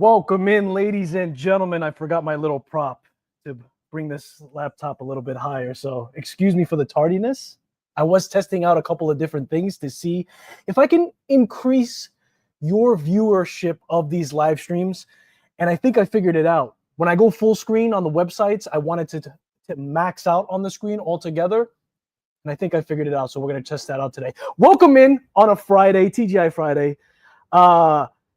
Welcome in, ladies and gentlemen. I forgot my little prop to bring this laptop a little bit higher, so excuse me for the tardiness. I was testing out a couple of different things to see if I can increase your viewership of these live streams, and I think I figured it out. When I go full screen on the websites, I wanted to max out on the screen altogether, and I think I figured it out, so we're going to test that out today. Welcome in on a Friday, TGI Friday.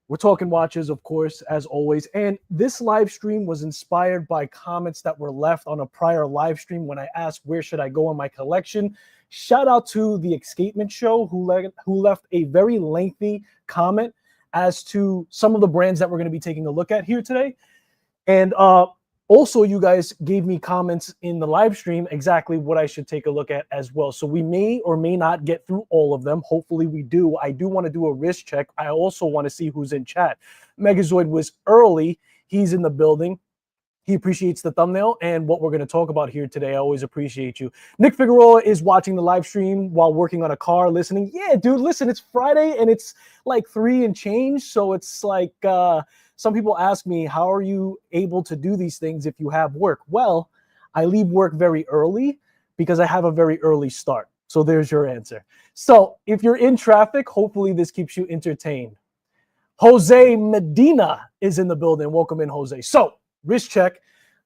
We're talking watches, of course, as always. And this live stream was inspired by comments that were left on a prior live stream when I asked where should I go in my collection. Shout out to the Escapement Show who left a very lengthy comment as to some of the brands that we're going to be taking a look at here today. And also, you guys gave me comments in the live stream exactly what I should take a look at as well. So we may or may not get through all of them. Hopefully we do. I do want to do a wrist check. I also want to see who's in chat. Megazoid was early. He's in the building. He appreciates the thumbnail and what we're going to talk about here today. I always appreciate you. Nick Figueroa is watching the live stream while working on a car, listening. Yeah, dude, listen, it's Friday and it's like 3 and change. So it's like... some people ask me, how are you able to do these things if you have work? Well, I leave work very early because I have a very early start. So there's your answer. So if you're in traffic, hopefully this keeps you entertained. Jose Medina is in the building. Welcome in, Jose. So wrist check.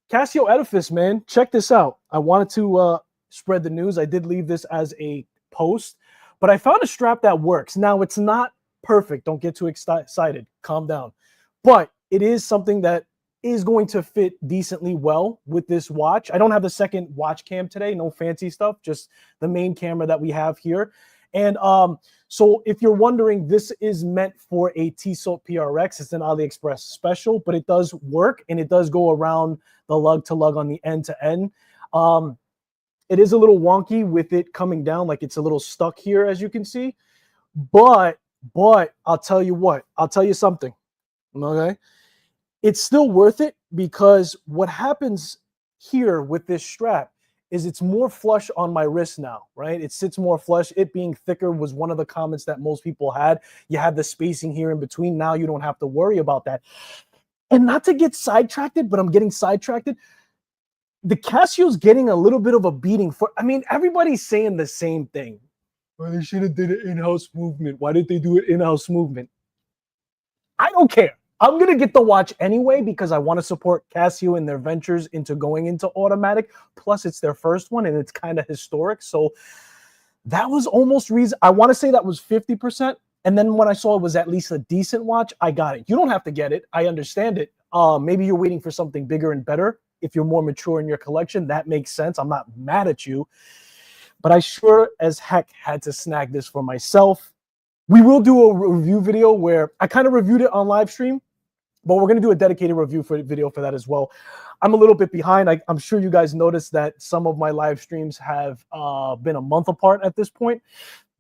Casio Edifice, man, check this out. I wanted to spread the news. I did leave this as a post, but I found a strap that works. Now, it's not perfect. Don't get too excited. Calm down. But it is something that is going to fit decently well with this watch. I don't have the second watch cam today, no fancy stuff, just the main camera that we have here. And so if you're wondering, this is meant for a Tissot PRX. It's an AliExpress special, but it does work and it does go around the lug to lug on the end to end. It is a little wonky with it coming down, like it's a little stuck here, as you can see. But I'll tell you what, I'll tell you something. Okay, it's still worth it because what happens here with this strap is it's more flush on my wrist now, right? It sits more flush. It being thicker was one of the comments that most people had. You had the spacing here in between. Now you don't have to worry about that. And not to get sidetracked, but I'm getting sidetracked. The Casio's getting a little bit of a beating for, I mean, everybody's saying the same thing. Well, they should have did an in-house movement. Why did they do an in-house movement? I don't care. I'm going to get the watch anyway because I want to support Casio in their ventures into going into automatic. Plus, it's their first one and it's kind of historic. So that was almost reason. I want to say that was 50%. And then when I saw it was at least a decent watch, I got it. You don't have to get it. I understand it. Maybe you're waiting for something bigger and better. If you're more mature in your collection, that makes sense. I'm not mad at you. But I sure as heck had to snag this for myself. We will do a review video where I kind of reviewed it on live stream, but we're going to do a dedicated review video for that as well. I'm a little bit behind. I'm sure you guys noticed that some of my live streams have been a month apart at this point.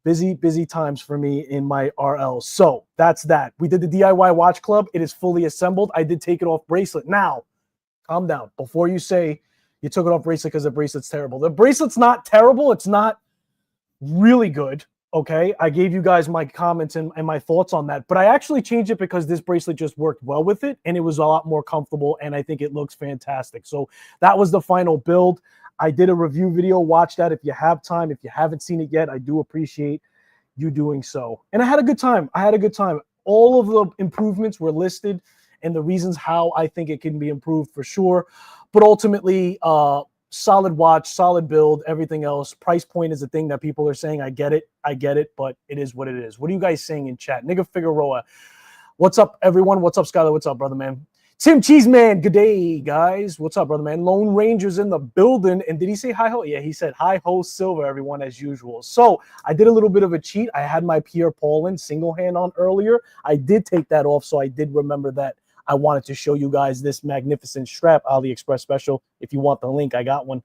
Busy times for me in my RL. So that's that. We did the DIY watch club. It is fully assembled. I did take it off bracelet. Now, calm down. Before you say you took it off bracelet because the bracelet's terrible. The bracelet's not terrible. It's not really good. Okay, I gave you guys my comments and my thoughts on that, but I actually changed it because this bracelet just worked well with it and it was a lot more comfortable and I think it looks fantastic. So that was the final build. I did a review video. Watch that if you have time. If you haven't seen it yet, I do appreciate you doing so. And I had a good time. All of the improvements were listed and the reasons how I think it can be improved for sure. But ultimately, solid watch, solid build, everything else. Price point is a thing that people are saying. I get it, but it is what it is. What are you guys saying in chat? Nigga Figueroa. What's up, everyone? What's up, Skylar? What's up, brother, man? Tim Cheeseman, good day, guys. What's up, brother, man? Lone Ranger's in the building. And did he say hi-ho? Yeah, he said hi-ho silver, everyone, as usual. So I did a little bit of a cheat. I had my Pierre Paulin single hand on earlier. I did take that off, so I did remember that I wanted to show you guys this magnificent strap, AliExpress special. If you want the link, I got one.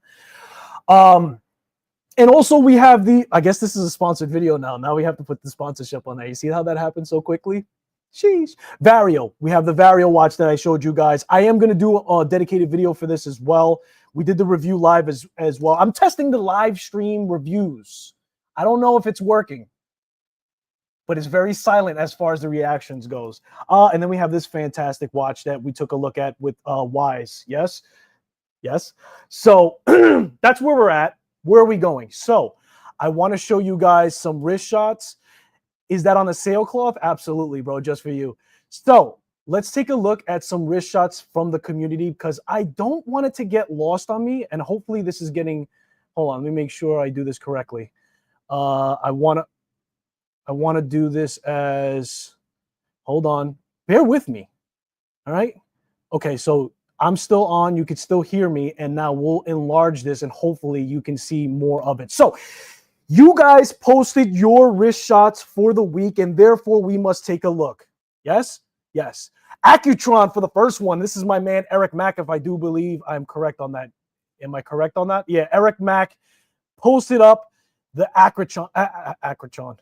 And also we have I guess this is a sponsored video now. Now we have to put the sponsorship on there. You see how that happened so quickly? Sheesh. Vario. We have the Vario watch that I showed you guys. I am going to do a dedicated video for this as well. We did the review live as well. I'm testing the live stream reviews. I don't know if it's working. but it's very silent as far as the reactions goes. And then we have this fantastic watch that we took a look at with Wise. Yes. Yes. So that's where we're at. Where are we going? So I want to show you guys some wrist shots. Is that on a sailcloth? Absolutely, bro. Just for you. So let's take a look at some wrist shots from the community because I don't want it to get lost on me. And hopefully this is getting, hold on, let me make sure I do this correctly. I want to do this as, hold on, bear with me. All right. Okay. So I'm still on. You can still hear me. And now we'll enlarge this and hopefully you can see more of it. So you guys posted your wrist shots for the week and therefore we must take a look. Yes? Yes. Accutron for the first one. This is my man, Eric Mack, if I do believe I'm correct on that. Am I correct on that? Yeah, Eric Mack posted up the Accutron. Accutron.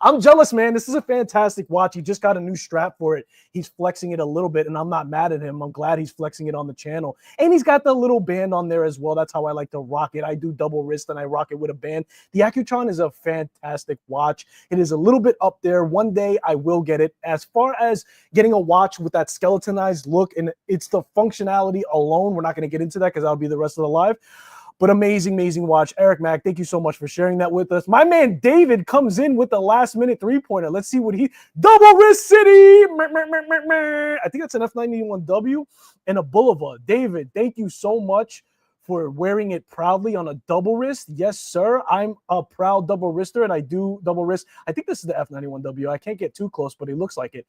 I'm jealous, man. This is a fantastic watch. He just got a new strap for it. He's flexing it a little bit, and I'm not mad at him. I'm glad he's flexing it on the channel. And he's got the little band on there as well. That's how I like to rock it. I do double wrist, and I rock it with a band. The Accutron is a fantastic watch. It is a little bit up there. One day, I will get it. As far as getting a watch with that skeletonized look, and it's the functionality alone, we're not going to get into that because that'll be the rest of the live. But amazing, amazing watch. Eric Mack, thank you so much for sharing that with us. My man David comes in with the last minute three-pointer. Let's see what he, double wrist city. I think that's an F91W and a Boulevard. David, thank you so much for wearing it proudly on a double wrist. Yes, sir. I'm a proud double wrister and I do double wrist. I think this is the F91W. I can't get too close, but it looks like it.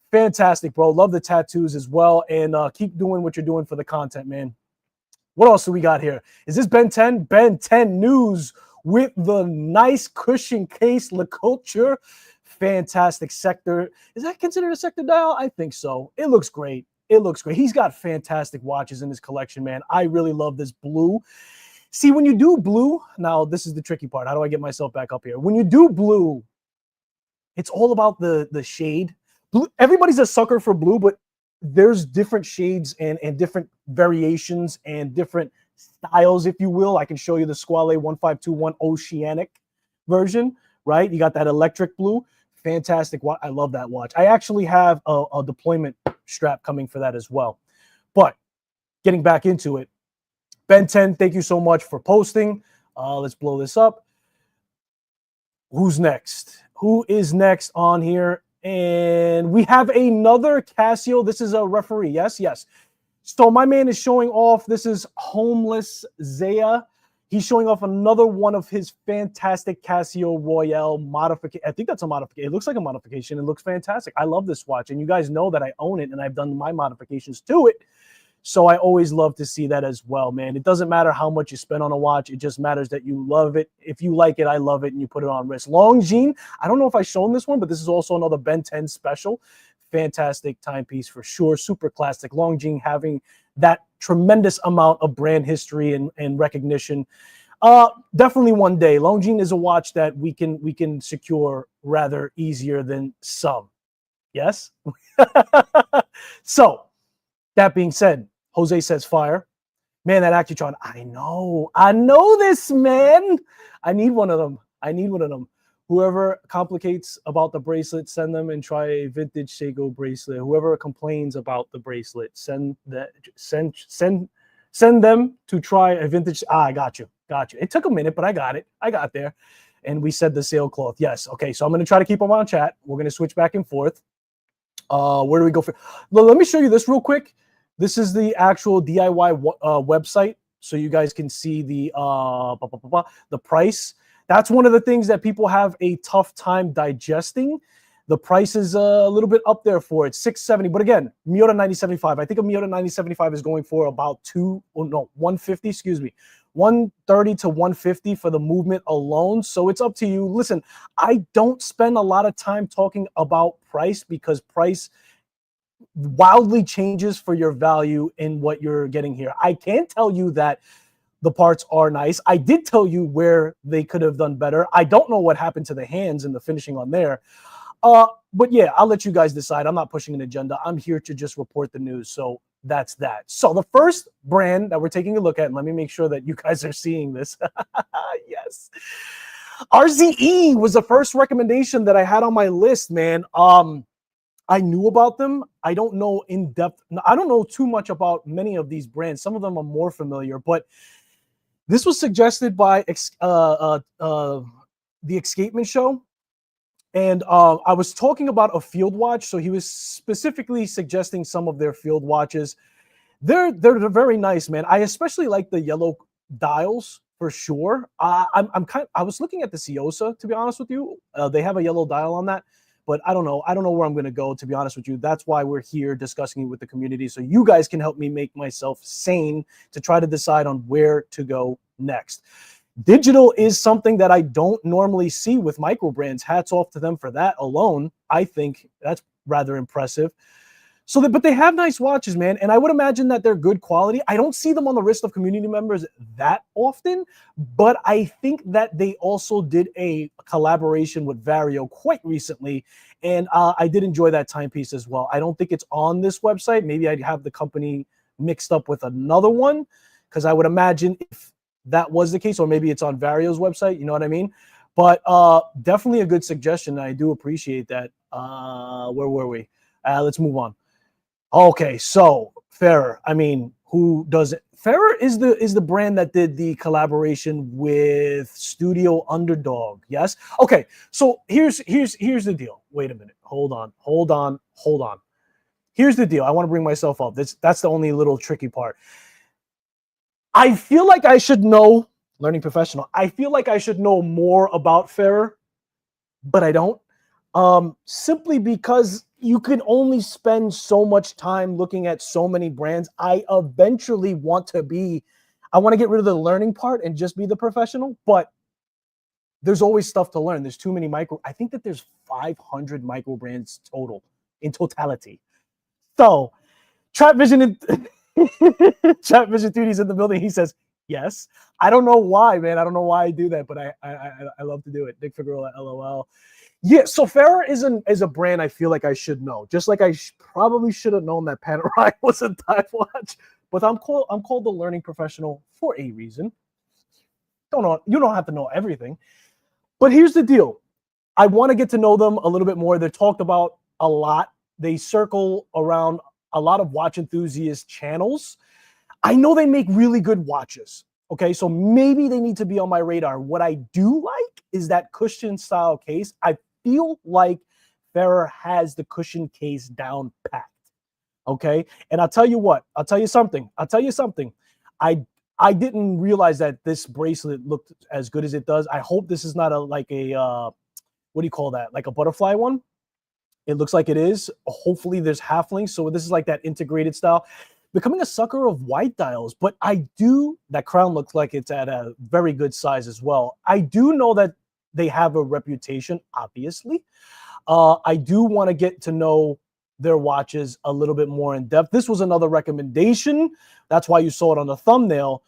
Fantastic, bro. Love the tattoos as well. And keep doing what you're doing for the content, man. What else do we got here? Is this Ben 10? Ben 10 news with the nice cushion case, Le Couture. Fantastic sector. Is that considered a sector dial? I think so. It looks great. It looks great. He's got fantastic watches in his collection, man. I really love this blue. See, when you do blue, now this is the tricky part. How do I get myself back up here? When you do blue, it's all about the shade. Blue, everybody's a sucker for blue, but there's different shades and different variations and different styles, if you will. I can show you the Squale 1521 Oceanic version, right? You got that electric blue. Fantastic watch. I love that watch. I actually have a deployment strap coming for that as well. But getting back into it, Ben 10, thank you so much for posting. Let's blow this up. Who's next? Who is next on here? And we have another Casio. This is a referee. Yes, yes. So my man is showing off. This is Homeless Zaya. He's showing off another one of his fantastic Casio Royale modification. I think that's a modification. It looks like a modification. It looks fantastic. I love this watch. And you guys know that I own it and I've done my modifications to it. So I always love to see that as well, man. It doesn't matter how much you spend on a watch. It just matters that you love it. If you like it, I love it, and you put it on wrist. Longines. I don't know if I've shown this one, but this is also another Ben 10 special. Fantastic timepiece for sure. Super classic. Longines having that tremendous amount of brand history and recognition. Definitely one day. Longines is a watch that we can secure rather easier than some. Yes? So, that being said, Jose says fire. Man, that Accutron, I know this, man. I need one of them. Whoever complicates about the bracelet, send them and try a vintage Seiko bracelet. Whoever complains about the bracelet, send them to try a vintage. I got you. It took a minute, but I got it. I got there. And we said the sailcloth. Yes. Okay, so I'm going to try to keep them on chat. We're going to switch back and forth. Where do we go for? Well, let me show you this real quick. This is the actual DIY website, so you guys can see the price. That's one of the things that people have a tough time digesting. The price is a little bit up there for it, $670. But again, Miota 9075. I think a Miota 9075 is going for about 150. Excuse me, 130 to 150 for the movement alone. So it's up to you. Listen, I don't spend a lot of time talking about price because price wildly changes for your value in what you're getting here. I can tell you that the parts are nice. I did tell you where they could have done better. I don't know what happened to the hands and the finishing on there. But yeah, I'll let you guys decide. I'm not pushing an agenda. I'm here to just report the news. So that's that. So the first brand that we're taking a look at, and let me make sure that you guys are seeing this. Yes. RZE was the first recommendation that I had on my list, man. I knew about them. I don't know in depth. I don't know too much about many of these brands. Some of them are more familiar, but this was suggested by the Escapement Show. And I was talking about a field watch. So he was specifically suggesting some of their field watches. They're very nice, man. I especially like the yellow dials for sure. I was looking at the Ciosa, to be honest with you. They have a yellow dial on that, but I don't know. I don't know where I'm going to go, to be honest with you. That's why we're here discussing it with the community, so you guys can help me make myself sane to try to decide on where to go next. Digital is something that I don't normally see with Microbrands. Hats off to them for that alone. I think that's rather impressive. So, but they have nice watches, man. And I would imagine that they're good quality. I don't see them on the wrist of community members that often, but I think that they also did a collaboration with Vario quite recently. And I did enjoy that timepiece as well. I don't think it's on this website. Maybe I'd have the company mixed up with another one, because I would imagine if that was the case, or maybe it's on Vario's website, you know what I mean? But definitely a good suggestion. I do appreciate that. Where were we? Let's move on. Okay, so Ferrer. I mean, who does it? Ferrer is the brand that did the collaboration with Studio Underdog. Yes. Okay. So here's the deal. Wait a minute. Hold on. Here's the deal. I want to bring myself up. That's the only little tricky part. I feel like I should know, learning professional. I feel like I should know more about Ferrer, but I don't. Simply because you can only spend so much time looking at so many brands. I eventually want to get rid of the learning part and just be the professional, but there's always stuff to learn. There's too many I think that there's 500 micro brands in totality. So Trap Vision Trap Vision 3D's in the building. He says, yes. I don't know why, man. I don't know why I do that, but I love to do it. Nick Figueroa, LOL. Yeah, so Ferrer is a brand I feel like I should know. Just like I probably should have known that Panerai was a dive watch. But I'm called the learning professional for a reason. You don't have to know everything. But here's the deal. I want to get to know them a little bit more. They're talked about a lot. They circle around a lot of watch enthusiast channels. I know they make really good watches. Okay, so maybe they need to be on my radar. What I do like is that cushion style case. I feel like Ferrer has the cushion case down packed. Okay, and I'll tell you what. I'll tell you something. I didn't realize that this bracelet looked as good as it does. I hope this is not what do you call that? Like a butterfly one. It looks like it is. Hopefully there's half links. So this is like that integrated style. Becoming a sucker of white dials, but that crown looks like it's at a very good size as well. I do know that they have a reputation, obviously. I do want to get to know their watches a little bit more in depth. This was another recommendation. That's why you saw it on the thumbnail.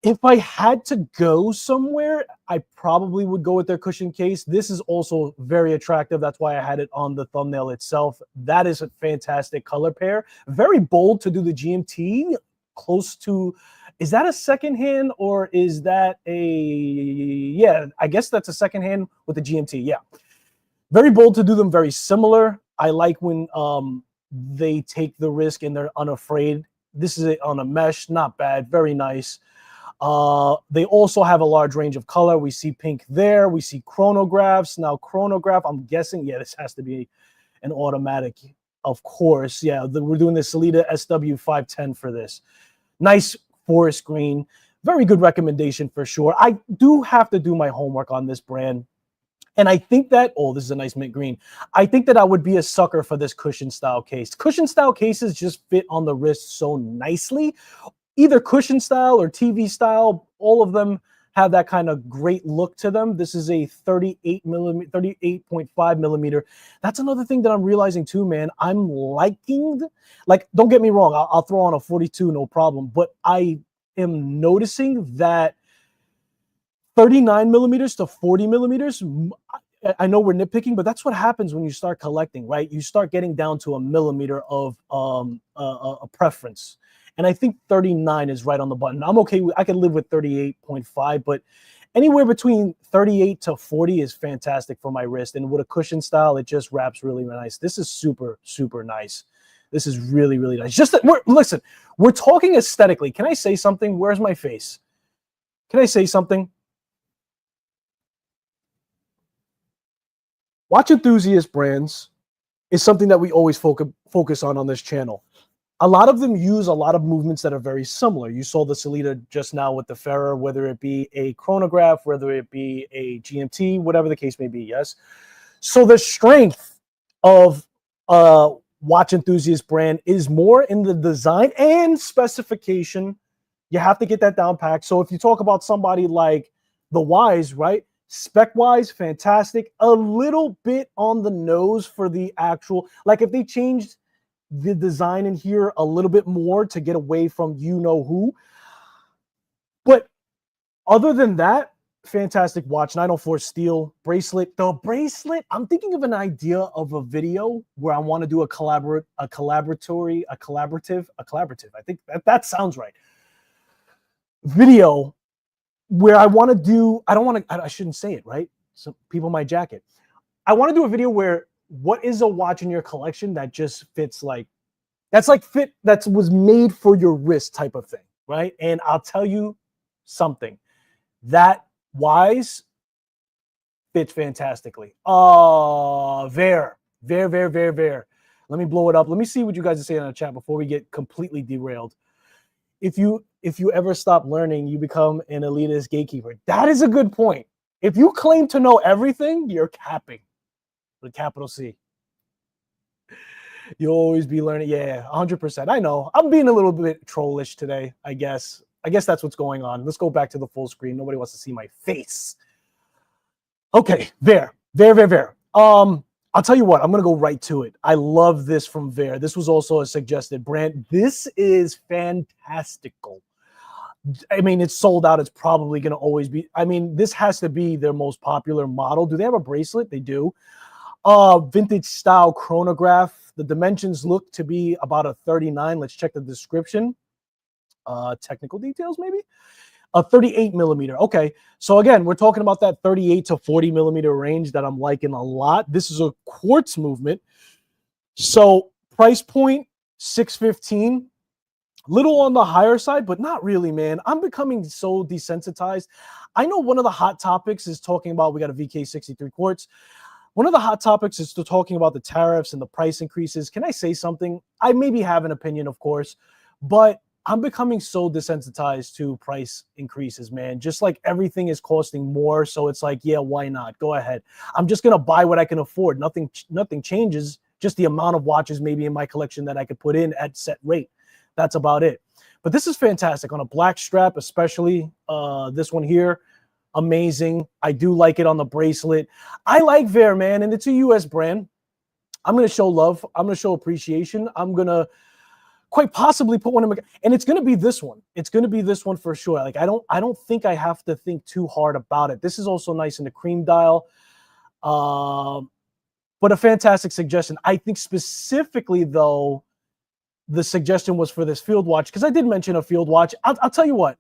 If I had to go somewhere, I probably would go with their cushion case. This is also very attractive. That's why I had it on the thumbnail itself. That is a fantastic color pair. Very bold to do the GMT. Close to, is that a second hand or is that yeah, I guess that's a second hand with the GMT. Yeah. Very bold to do them very similar. I like when they take the risk and they're unafraid. This is on a mesh. Not bad. Very nice. They also have a large range of color. We see pink there. We see chronographs. Now, chronograph, I'm guessing, yeah, this has to be an automatic, of course. Yeah, we're doing the Sellita SW510 for this. Nice forest green. Very good recommendation for sure. I do have to do my homework on this brand. And I think that, this is a nice mint green. I think that I would be a sucker for this cushion style case. Cushion style cases just fit on the wrist so nicely. Either cushion style or TV style, all of them have that kind of great look to them. This is a 38.5 millimeter. That's another thing that I'm realizing too, man. I'm liking, don't get me wrong, I'll throw on a 42, no problem. But I am noticing that 39 millimeters to 40 millimeters, I know we're nitpicking, but that's what happens when you start collecting, right? You start getting down to a millimeter of a preference. And I think 39 is right on the button. I'm okay I can live with 38.5, but Anywhere between 38 to 40 is fantastic for my wrist. And with a cushion style, it just wraps really nice. This is super, super nice. This is really, really nice. Just that listen, we're talking aesthetically. Can I say something? Where's my face? Can I say something? Watch enthusiast brands is something that we always focus on this channel. A lot of them use a lot of movements that are very similar. You saw the Sellita just now with the Ferrer, whether it be a chronograph, whether it be a GMT, whatever the case may be, yes? So the strength of watch enthusiast brand is more in the design and specification. You have to get that down packed. So if you talk about somebody like the Wise, right? Spec-wise, fantastic. A little bit on the nose for the actual, like if they changed the design in here a little bit more to get away from you know who. But other than that, fantastic watch. 904 steel bracelet. The bracelet, I'm thinking of an idea of a video where I want to do a collaborative. I think that sounds right. Video where I want to do, I shouldn't say it, right? So people might jack it. I want to do a video where what is a watch in your collection that just fits that was made for your wrist type of thing, right? And I'll tell you something. That Wise fits fantastically. Ver. Let me blow it up. Let me see what you guys are saying in the chat before we get completely derailed. If you ever stop learning, you become an elitist gatekeeper. That is a good point. If you claim to know everything, you're capping. With a capital C. You'll always be learning. Yeah, 100%. I know. I'm being a little bit trollish today, I guess. I guess that's what's going on. Let's go back to the full screen. Nobody wants to see my face. Okay, Ver. I'll tell you what. I'm going to go right to it. I love this from Ver. This was also a suggested brand. This is fantastical. I mean, it's sold out. It's probably going to always be. I mean, this has to be their most popular model. Do they have a bracelet? They do. Vintage style chronograph. The dimensions look to be about a 39. Let's check the description. Technical details, maybe. A 38 millimeter. Okay. So again, we're talking about that 38 to 40 millimeter range that I'm liking a lot. This is a quartz movement. So price point, $615. Little on the higher side, but not really, man. I'm becoming so desensitized. I know one of the hot topics is talking about, we got a VK63 quartz. One of the hot topics is still talking about the tariffs and the price increases. Can I say something? I maybe have an opinion, of course, but I'm becoming so desensitized to price increases, man. Just like everything is costing more. So it's like, yeah, why not? Go ahead. I'm just going to buy what I can afford. Nothing changes. Just the amount of watches maybe in my collection that I could put in at set rate. That's about it. But this is fantastic on a black strap, especially this one here. Amazing. I do like it on the bracelet. I like Ver, man, and it's a US brand. I'm going to show love. I'm going to show appreciation. I'm going to quite possibly put one in my, and it's going to be this one. It's going to be this one for sure. Like I don't think I have to think too hard about it. This is also nice in the cream dial. But a fantastic suggestion. I think specifically though, the suggestion was for this field watch, because I did mention a field watch. I'll tell you what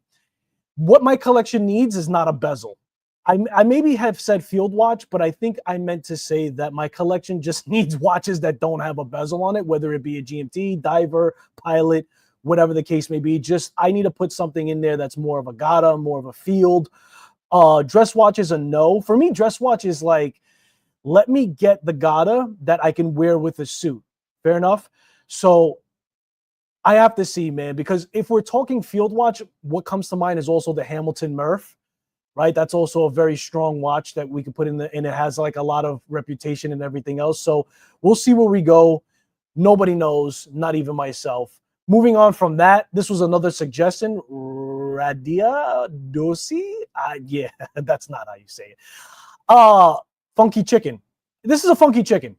my collection needs is not a bezel. I maybe have said field watch, but I think I meant to say that my collection just needs watches that don't have a bezel on it, whether it be a GMT, diver, pilot, whatever the case may be. Just I need to put something in there that's more of a Gata, more of a field. Dress watch is a no. For me, dress watch is like, let me get the Gata that I can wear with a suit. Fair enough? So I have to see, man, because if we're talking field watch, what comes to mind is also the Hamilton Murph, right? That's also a very strong watch that we could put in the, and it has like a lot of reputation and everything else. So we'll see where we go. Nobody knows, not even myself. Moving on from that, this was another suggestion. Radia Dosi? Yeah, that's not how you say it. Funky chicken. This is a funky chicken.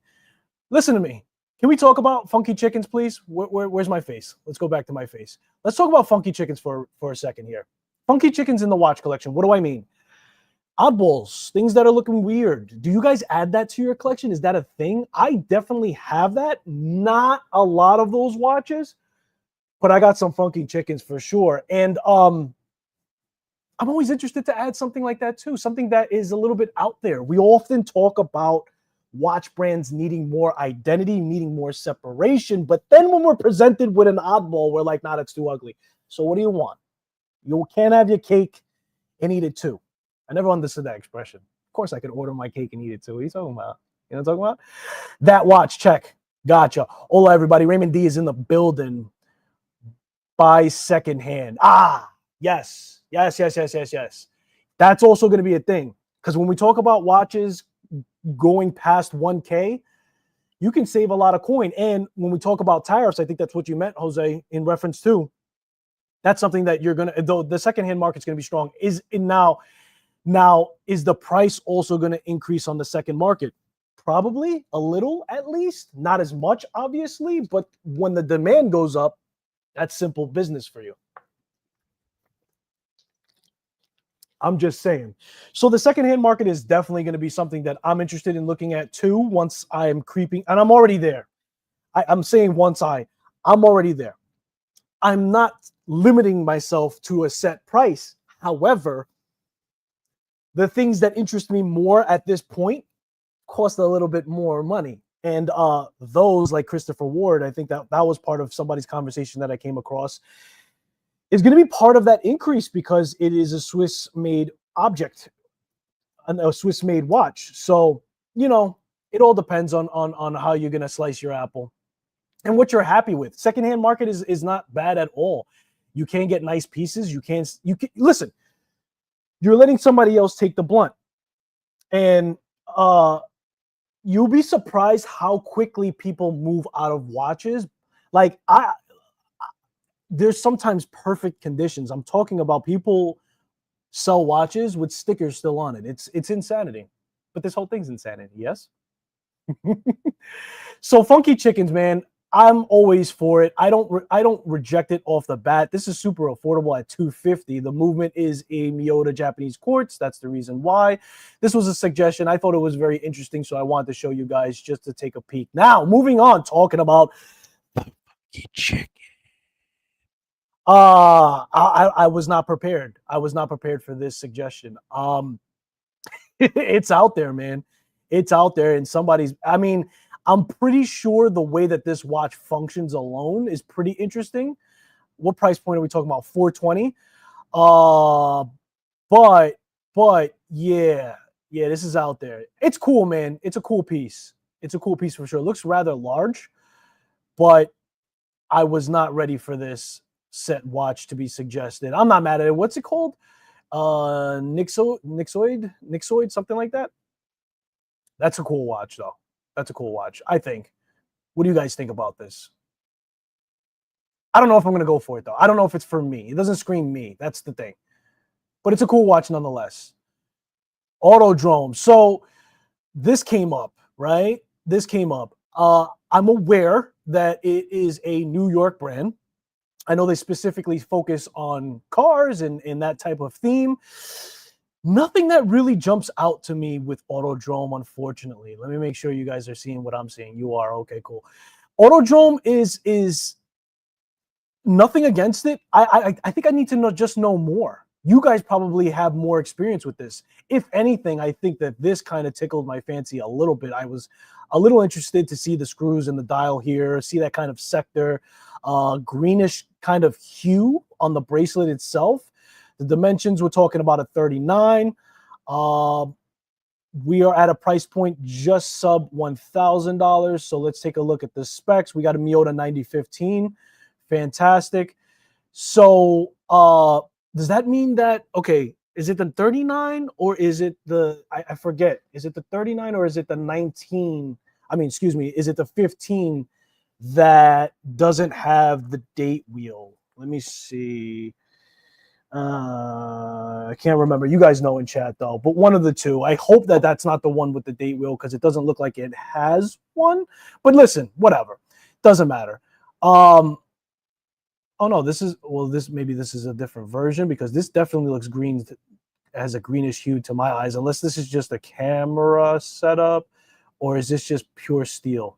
Listen to me. Can we talk about funky chickens, please? Where's my face? Let's go back to my face. Let's talk about funky chickens for a second here. Funky chickens in the watch collection. What do I mean? Oddballs, things that are looking weird. Do you guys add that to your collection? Is that a thing? I definitely have that. Not a lot of those watches, but I got some funky chickens for sure. And I'm I'm always interested to add something like that too, something that is a little bit out there. We often talk about watch brands needing more identity, needing more separation, but then when we're presented with an oddball, we're like, nah, that's too ugly. So what do you want? You can't have your cake and eat it too. I never understood that expression. Of course I could order my cake and eat it too. What are you talking about? You know what I'm talking about? That watch, check. Gotcha. Hola, everybody. Raymond D is in the building. Buy secondhand. Yes. That's also going to be a thing. Because when we talk about watches going past 1K, you can save a lot of coin. And when we talk about tariffs, I think that's what you meant, Jose, in reference to. That's something that you're going to, though the secondhand market's going to be strong. Now, is the price also going to increase on the second market? Probably a little, at least. Not as much, obviously. But when the demand goes up, that's simple business for you. I'm just saying. So the secondhand market is definitely going to be something that I'm interested in looking at too once I am creeping. And I'm already there. I'm saying I'm already there. I'm not limiting myself to a set price. However, the things that interest me more at this point cost a little bit more money. And those like Christopher Ward, I think that was part of somebody's conversation that I came across, is going to be part of that increase because it is a Swiss-made object, a Swiss-made watch. So, it all depends on how you're going to slice your apple and what you're happy with. Secondhand market is not bad at all. You can get nice pieces. You can listen. You're letting somebody else take the blunt, and you'll be surprised how quickly people move out of watches. Like there's sometimes perfect conditions. I'm talking about people sell watches with stickers still on it. It's insanity. But this whole thing's insanity, yes? So funky chickens, man. I'm always for it. I don't reject it off the bat. This is super affordable at $250. The movement is a Miyota Japanese quartz. That's the reason why. This was a suggestion. I thought it was very interesting, so I wanted to show you guys just to take a peek. Now, moving on, talking about the funky chicken. I was not prepared. I was not prepared for this suggestion. It's out there, man. It's out there, and I'm pretty sure the way that this watch functions alone is pretty interesting. What price point are we talking about? $420. But yeah, this is out there. It's cool, man. It's a cool piece. It's a cool piece for sure. It looks rather large, but I was not ready for this set watch to be suggested. I'm not mad at it. What's it called? Nixoid, something like that. That's a cool watch, though. That's a cool watch, I think. What do you guys think about this? I don't know if I'm going to go for it, though. I don't know if it's for me. It doesn't scream me. That's the thing. But it's a cool watch nonetheless. Autodrome. So this came up, right? This came up. I'm aware that it is a New York brand. I know they specifically focus on cars and that type of theme. Nothing that really jumps out to me with Autodrome, unfortunately. Let me make sure you guys are seeing what I'm seeing. You are. Okay, cool. Autodrome is nothing against it. I think I need to just know more. You guys probably have more experience with this. If anything, I think that this kind of tickled my fancy a little bit. I was a little interested to see the screws and the dial here, see that kind of sector, greenish kind of hue on the bracelet itself. The dimensions, we're talking about a 39. We are at a price point just sub $1,000. So let's take a look at the specs. We got a Miyota 9015. Fantastic. So does that mean that, okay, is it the 39 or is it I forget. Is it the 39 or is it the 19? Is it the 15 that doesn't have the date wheel? Let me see. I can't remember. You guys know in chat though, but one of the two. I hope that that's not the one with the date wheel because it doesn't look like it has one. But listen, whatever, doesn't matter. Oh no, this is maybe this is a different version because this definitely looks green, has a greenish hue to my eyes. Unless this is just a camera setup, or is this just pure steel?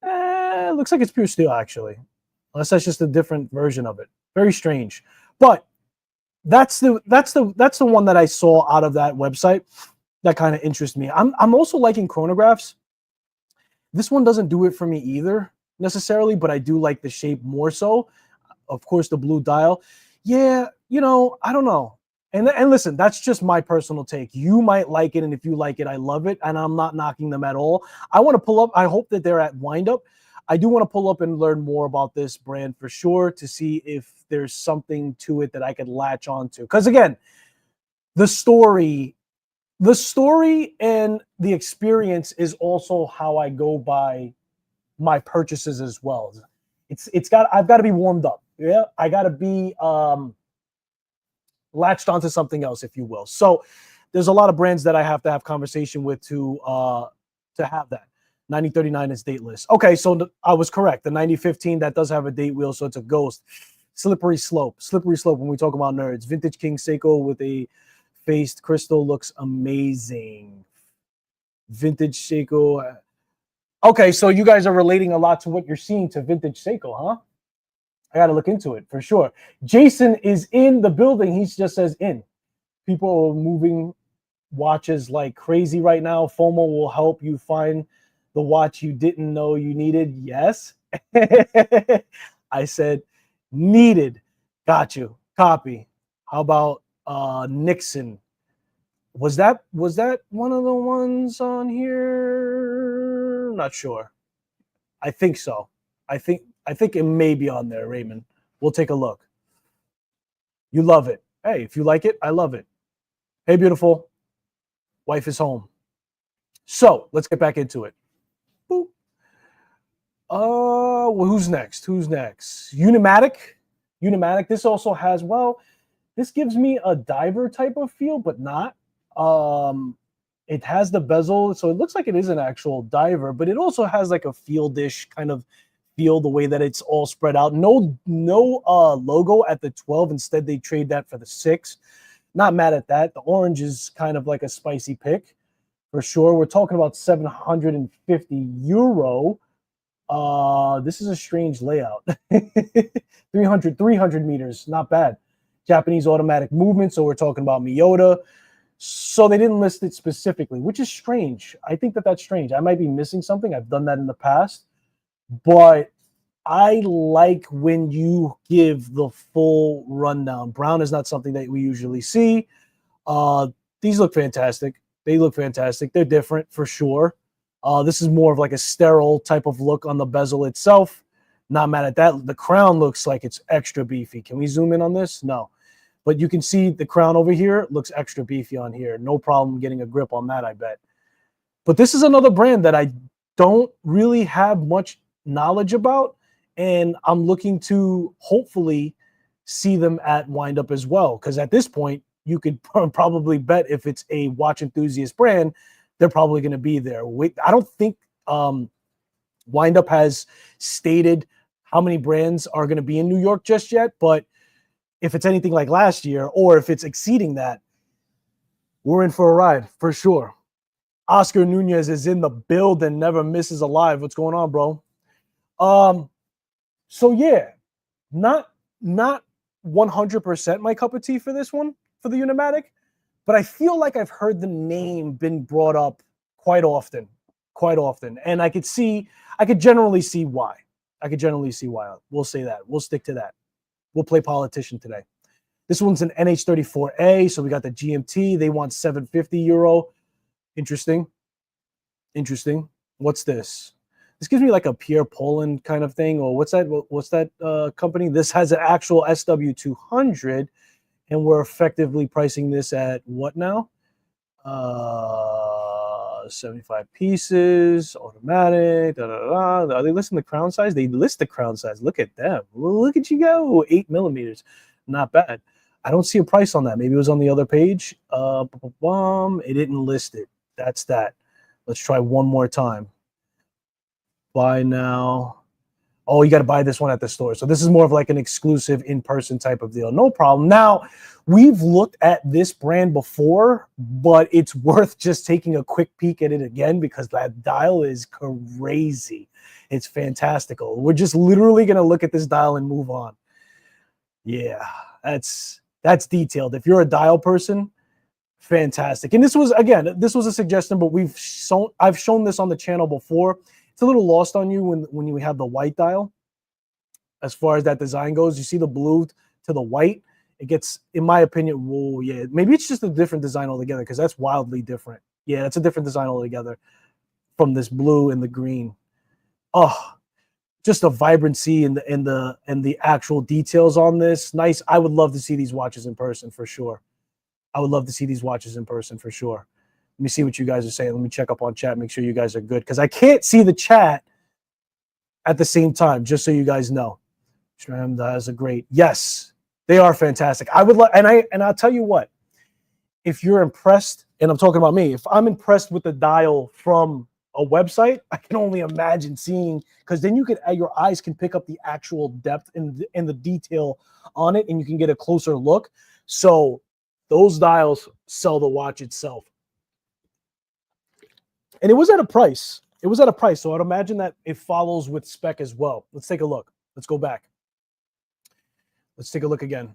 It looks like it's pure steel actually. Unless that's just a different version of it. Very strange, but that's the one that I saw out of that website that kind of interests me. I'm also liking chronographs. This one doesn't do it for me either necessarily, but I do like the shape more so. Of course, the blue dial. Yeah, I don't know. And listen, that's just my personal take. You might like it, and if you like it, I love it, and I'm not knocking them at all. I want to pull up. I hope that they're at Windup. I do want to pull up and learn more about this brand for sure to see if there's something to it that I could latch onto. Because again, the story the story and the experience is also how I go by my purchases as well. I've got to be warmed up. Yeah, I got to be latched onto something else, if you will. So there's a lot of brands that I have to have conversation with to have that. 9039 is dateless. Okay, so I was correct. The 9015 that does have a date wheel, so it's a ghost. Slippery slope. When we talk about nerds. Vintage King Seiko with a faced crystal looks amazing. Vintage Seiko. Okay, so you guys are relating a lot to what you're seeing to vintage Seiko, huh? I got to look into it for sure. Jason is in the building. He just says in. People are moving watches like crazy right now. FOMO will help you find the watch you didn't know you needed. Yes. I said needed. Got you. Copy. How about Nixon? Was that one of the ones on here? Not sure. I think so. I think it may be on there, Raymond. We'll take a look. You love it. Hey, if you like it, I love it. Hey, beautiful. Wife is home. So let's get back into it. Boop. Well, who's next? Unimatic. This also has, this gives me a diver type of feel, but not. It has the bezel, so it looks like it is an actual diver, but it also has like a fieldish kind of feel, the way that it's all spread out. No logo at the 12. Instead, they trade that for the 6. Not mad at that. The orange is kind of like a spicy pick for sure. We're talking about 750 euro. This is a strange layout. 300 meters, not bad. Japanese automatic movement, so we're talking about Miyota. So they didn't list it specifically, which is strange. I think that's strange. I might be missing something. I've done that in the past. But I like when you give the full rundown. Brown is not something that we usually see. These look fantastic. They look fantastic. They're different for sure. This is more of like a sterile type of look on the bezel itself. Not mad at that. The crown looks like it's extra beefy. Can we zoom in on this? No. But you can see the crown over here looks extra beefy on here. No problem getting a grip on that, I bet. But this is another brand that I don't really have much knowledge about, and I'm looking to hopefully see them at Windup as well, because at this point, you could probably bet if it's a watch enthusiast brand, they're probably going to be there. I don't think Windup has stated how many brands are going to be in New York just yet, but if it's anything like last year, or if it's exceeding that, we're in for a ride for sure. Oscar Nunez is in the building, never misses a live. What's going on, bro? So yeah, not 100% my cup of tea for this one, for the Unimatic, but I feel like I've heard the name been brought up quite often, and I could generally see why. We'll say that. We'll stick to that. We'll play politician today. This one's an NH34A, so we got the GMT. They want 750 euro. Interesting. What's this? This gives me like a Pierre Poland kind of thing, or what's that company? This has an actual SW200, and we're effectively pricing this at what now? 75 pieces, automatic. Are they listing the crown size? They list the crown size. Look at them. Look at you go. 8 millimeters. Not bad. I don't see a price on that. Maybe it was on the other page. It didn't list it. That's that. Let's try one more time. Buy now. Oh, you got to buy this one at the store. So this is more of like an exclusive in-person type of deal. No problem. Now, we've looked at this brand before, but it's worth just taking a quick peek at it again because that dial is crazy. It's fantastical. We're just literally going to look at this dial and move on. Yeah, that's That's detailed. If you're a dial person, fantastic. And this was, again, this was a suggestion, but I've shown this on the channel before. It's a little lost on you when you have the white dial. As far as that design goes, you see the blue to the white. It gets, in my opinion, whoa, yeah. Maybe it's just a different design altogether because that's wildly different. Yeah, it's a different design altogether from this blue and the green. Oh, just the vibrancy and the actual details on this. Nice. I would love to see these watches in person for sure. I would love to see these watches in person for sure. Let me see what you guys are saying. Let me check up on chat, make sure you guys are good because I can't see the chat at the same time, just so you guys know. Stram dials are great. Yes, they are fantastic. I would and I'll tell you what, if you're impressed, and I'm talking about me, if I'm impressed with the dial from a website, I can only imagine seeing, because then your eyes can pick up the actual depth and the detail on it, and you can get a closer look. So those dials sell the watch itself. And it was at a price. It was at a price. So I'd imagine that it follows with spec as well. Let's take a look. Let's go back. Let's take a look again.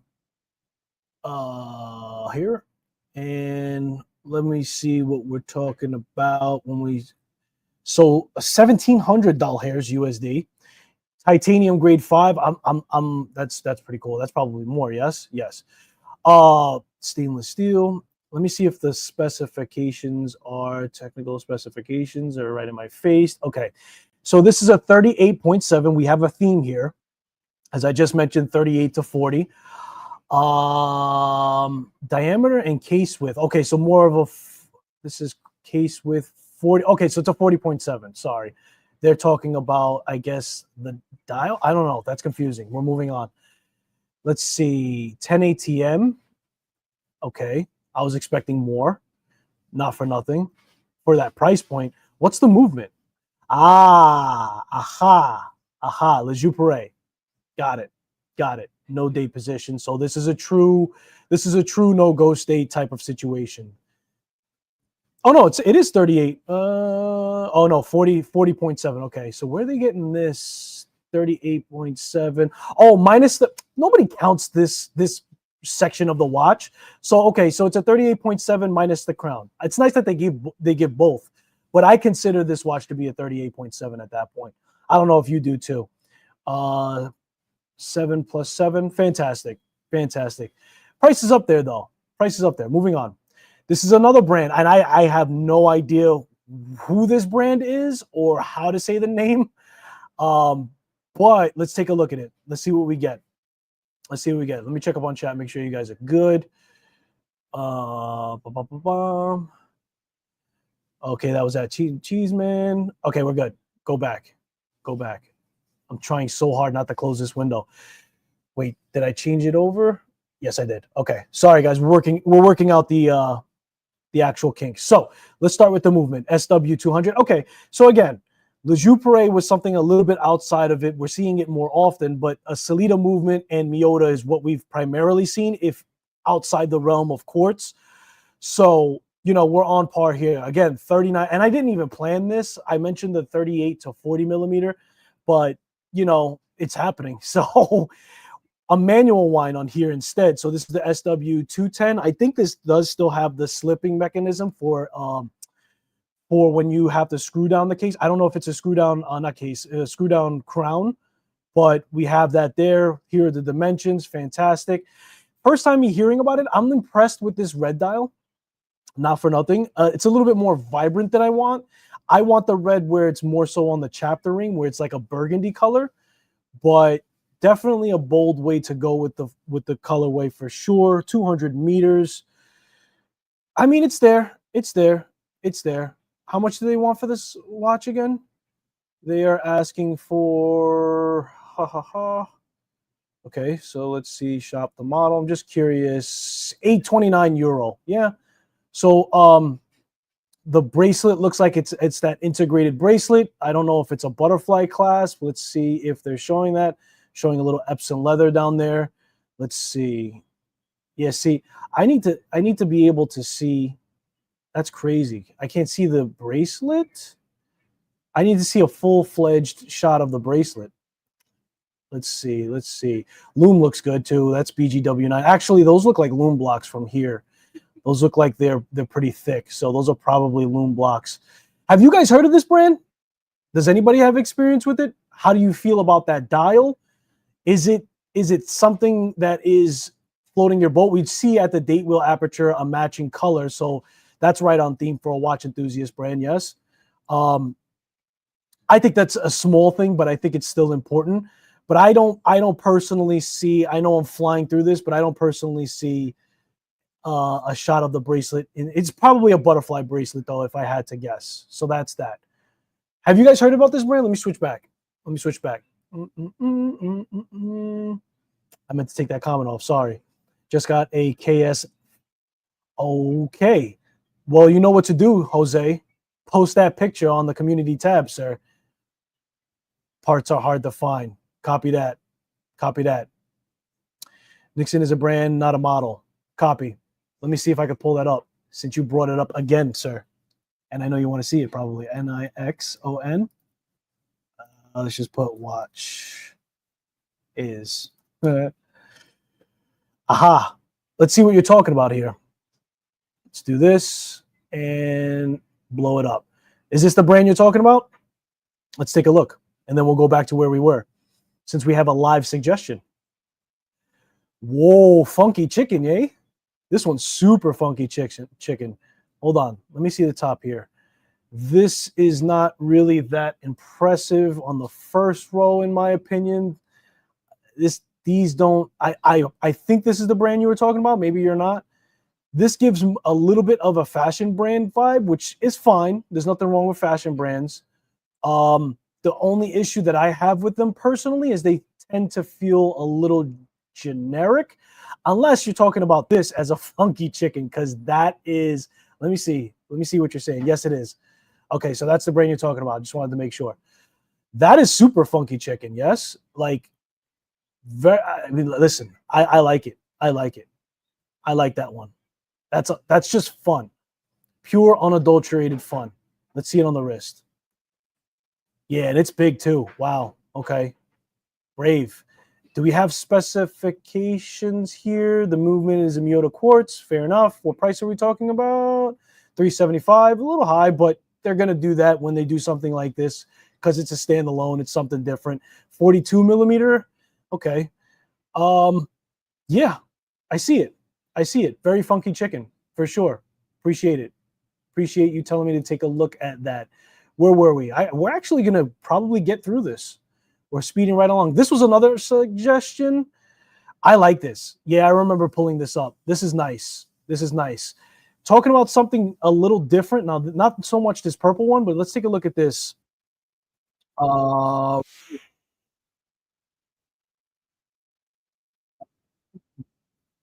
Here. And let me see what we're talking about when we. So $1,700 hairs USD. Titanium grade 5. That's pretty cool. That's probably more. Yes. Stainless steel. Let me see if the specifications are technical specifications are right in my face. Okay. So this is a 38.7. We have a theme here. As I just mentioned, 38 to 40. Diameter and case width. Okay, so more of a, this is case width 40. Okay, so it's a 40.7. Sorry. They're talking about, I guess, the dial. I don't know. That's confusing. We're moving on. Let's see. 10 ATM. Okay. I was expecting more. Not for nothing. For that price point. What's the movement? Aha. Le Jouperet. Got it. No date position. So this is a true no-go state type of situation. Oh no, it is 38. Oh no, 40.7. Okay, so where are they getting this 38.7? Oh, minus the, nobody counts this section of the watch. So okay, so it's a 38.7 minus the crown. It's nice that they give both, but I consider this watch to be a 38.7 at that point. I don't know if you do too. 7 plus 7. Fantastic. Price is up there, though. Moving on. This is another brand, and I have no idea who this brand is or how to say the name. But let's take a look at it. Let's see what we get. Let me check up on chat, make sure you guys are good. Okay, that was that Cheeseman. Okay, we're good. Go back. I'm trying so hard not to close this window. Wait, did I change it over? Yes, I did. Okay, sorry guys, we're working out the actual kinks. So let's start with the movement. SW200. Okay, so again, Le Jouperet was something a little bit outside of it. We're seeing it more often, but a Sellita movement and Miyota is what we've primarily seen, if outside the realm of quartz. So we're on par here. Again, 39, and I didn't even plan this. I mentioned the 38 to 40 millimeter, but it's happening. So a manual wind on here instead. So this is the SW210. I think this does still have the slipping mechanism for when you have to screw down the case. I don't know if it's a screw down, screw down crown, but we have that there. Here are the dimensions. Fantastic. First time me hearing about it, I'm impressed with this red dial. Not for nothing. It's a little bit more vibrant than I want. I want the red where it's more so on the chapter ring, where it's like a burgundy color, but definitely a bold way to go with the colorway for sure. 200 meters. I mean, it's there. How much do they want for this watch again? They are asking for Okay, so let's see. Shop the model. I'm just curious. €829. Yeah. So the bracelet looks like it's that integrated bracelet. I don't know if it's a butterfly clasp. Let's see if they're showing that. Showing a little Epson leather down there. Let's see. Yeah, see, I need to be able to see. That's crazy. I can't see the bracelet. I need to see a full-fledged shot of the bracelet. Let's see. Let's see. Loom looks good too. That's BGW9. Actually, those look like loom blocks from here. Those look like they're pretty thick. So those are probably loom blocks. Have you guys heard of this brand? Does anybody have experience with it? How do you feel about that dial? Is it something that is floating your boat? We'd see at the date wheel aperture a matching color. So that's right on theme for a watch enthusiast brand, yes. I think that's a small thing, but I think it's still important. But I don't personally see, I know I'm flying through this, but I don't personally see a shot of the bracelet. It's probably a butterfly bracelet, though, if I had to guess. So that's that. Have you guys heard about this brand? Let me switch back. I meant to take that comment off. Sorry. Just got a KS. Okay. Well, you know what to do, Jose. Post that picture on the community tab, sir. Parts are hard to find. Copy that. Copy that. Nixon is a brand, not a model. Copy. Let me see if I can pull that up since you brought it up again, sir. And I know you want to see it probably. Nixon. Let's just put watch is. Aha. Let's see what you're talking about here. Let's do this and blow it up. Is this the brand you're talking about? Let's take a look. And then we'll go back to where we were since we have a live suggestion. Whoa, funky chicken, yay? This one's super funky chicken. Hold on. Let me see the top here. This is not really that impressive on the first row, in my opinion. These don't, I think this is the brand you were talking about. Maybe you're not. This gives a little bit of a fashion brand vibe, which is fine. There's nothing wrong with fashion brands. The only issue that I have with them personally is they tend to feel a little generic, unless you're talking about this as a funky chicken, because that is, let me see what you're saying. Yes, it is. Okay, so that's the brand you're talking about. I just wanted to make sure. That is super funky chicken, yes? Like, I mean, listen, I like it. I like it. I like that one. That's just fun. Pure, unadulterated fun. Let's see it on the wrist. Yeah, and it's big too. Wow. Okay. Brave. Do we have specifications here? The movement is a Miyota quartz. Fair enough. What price are we talking about? $375. A little high, but they're going to do that when they do something like this because it's a standalone. It's something different. 42 millimeter. Okay. Yeah, I see it. I see it. Very funky chicken for sure. Appreciate it. Appreciate you telling me to take a look at that. Where were we? We're actually going to probably get through this. We're speeding right along. This was another suggestion. I like this. Yeah, I remember pulling this up. This is nice. This is nice. Talking about something a little different. Now, not so much this purple one, but let's take a look at this. I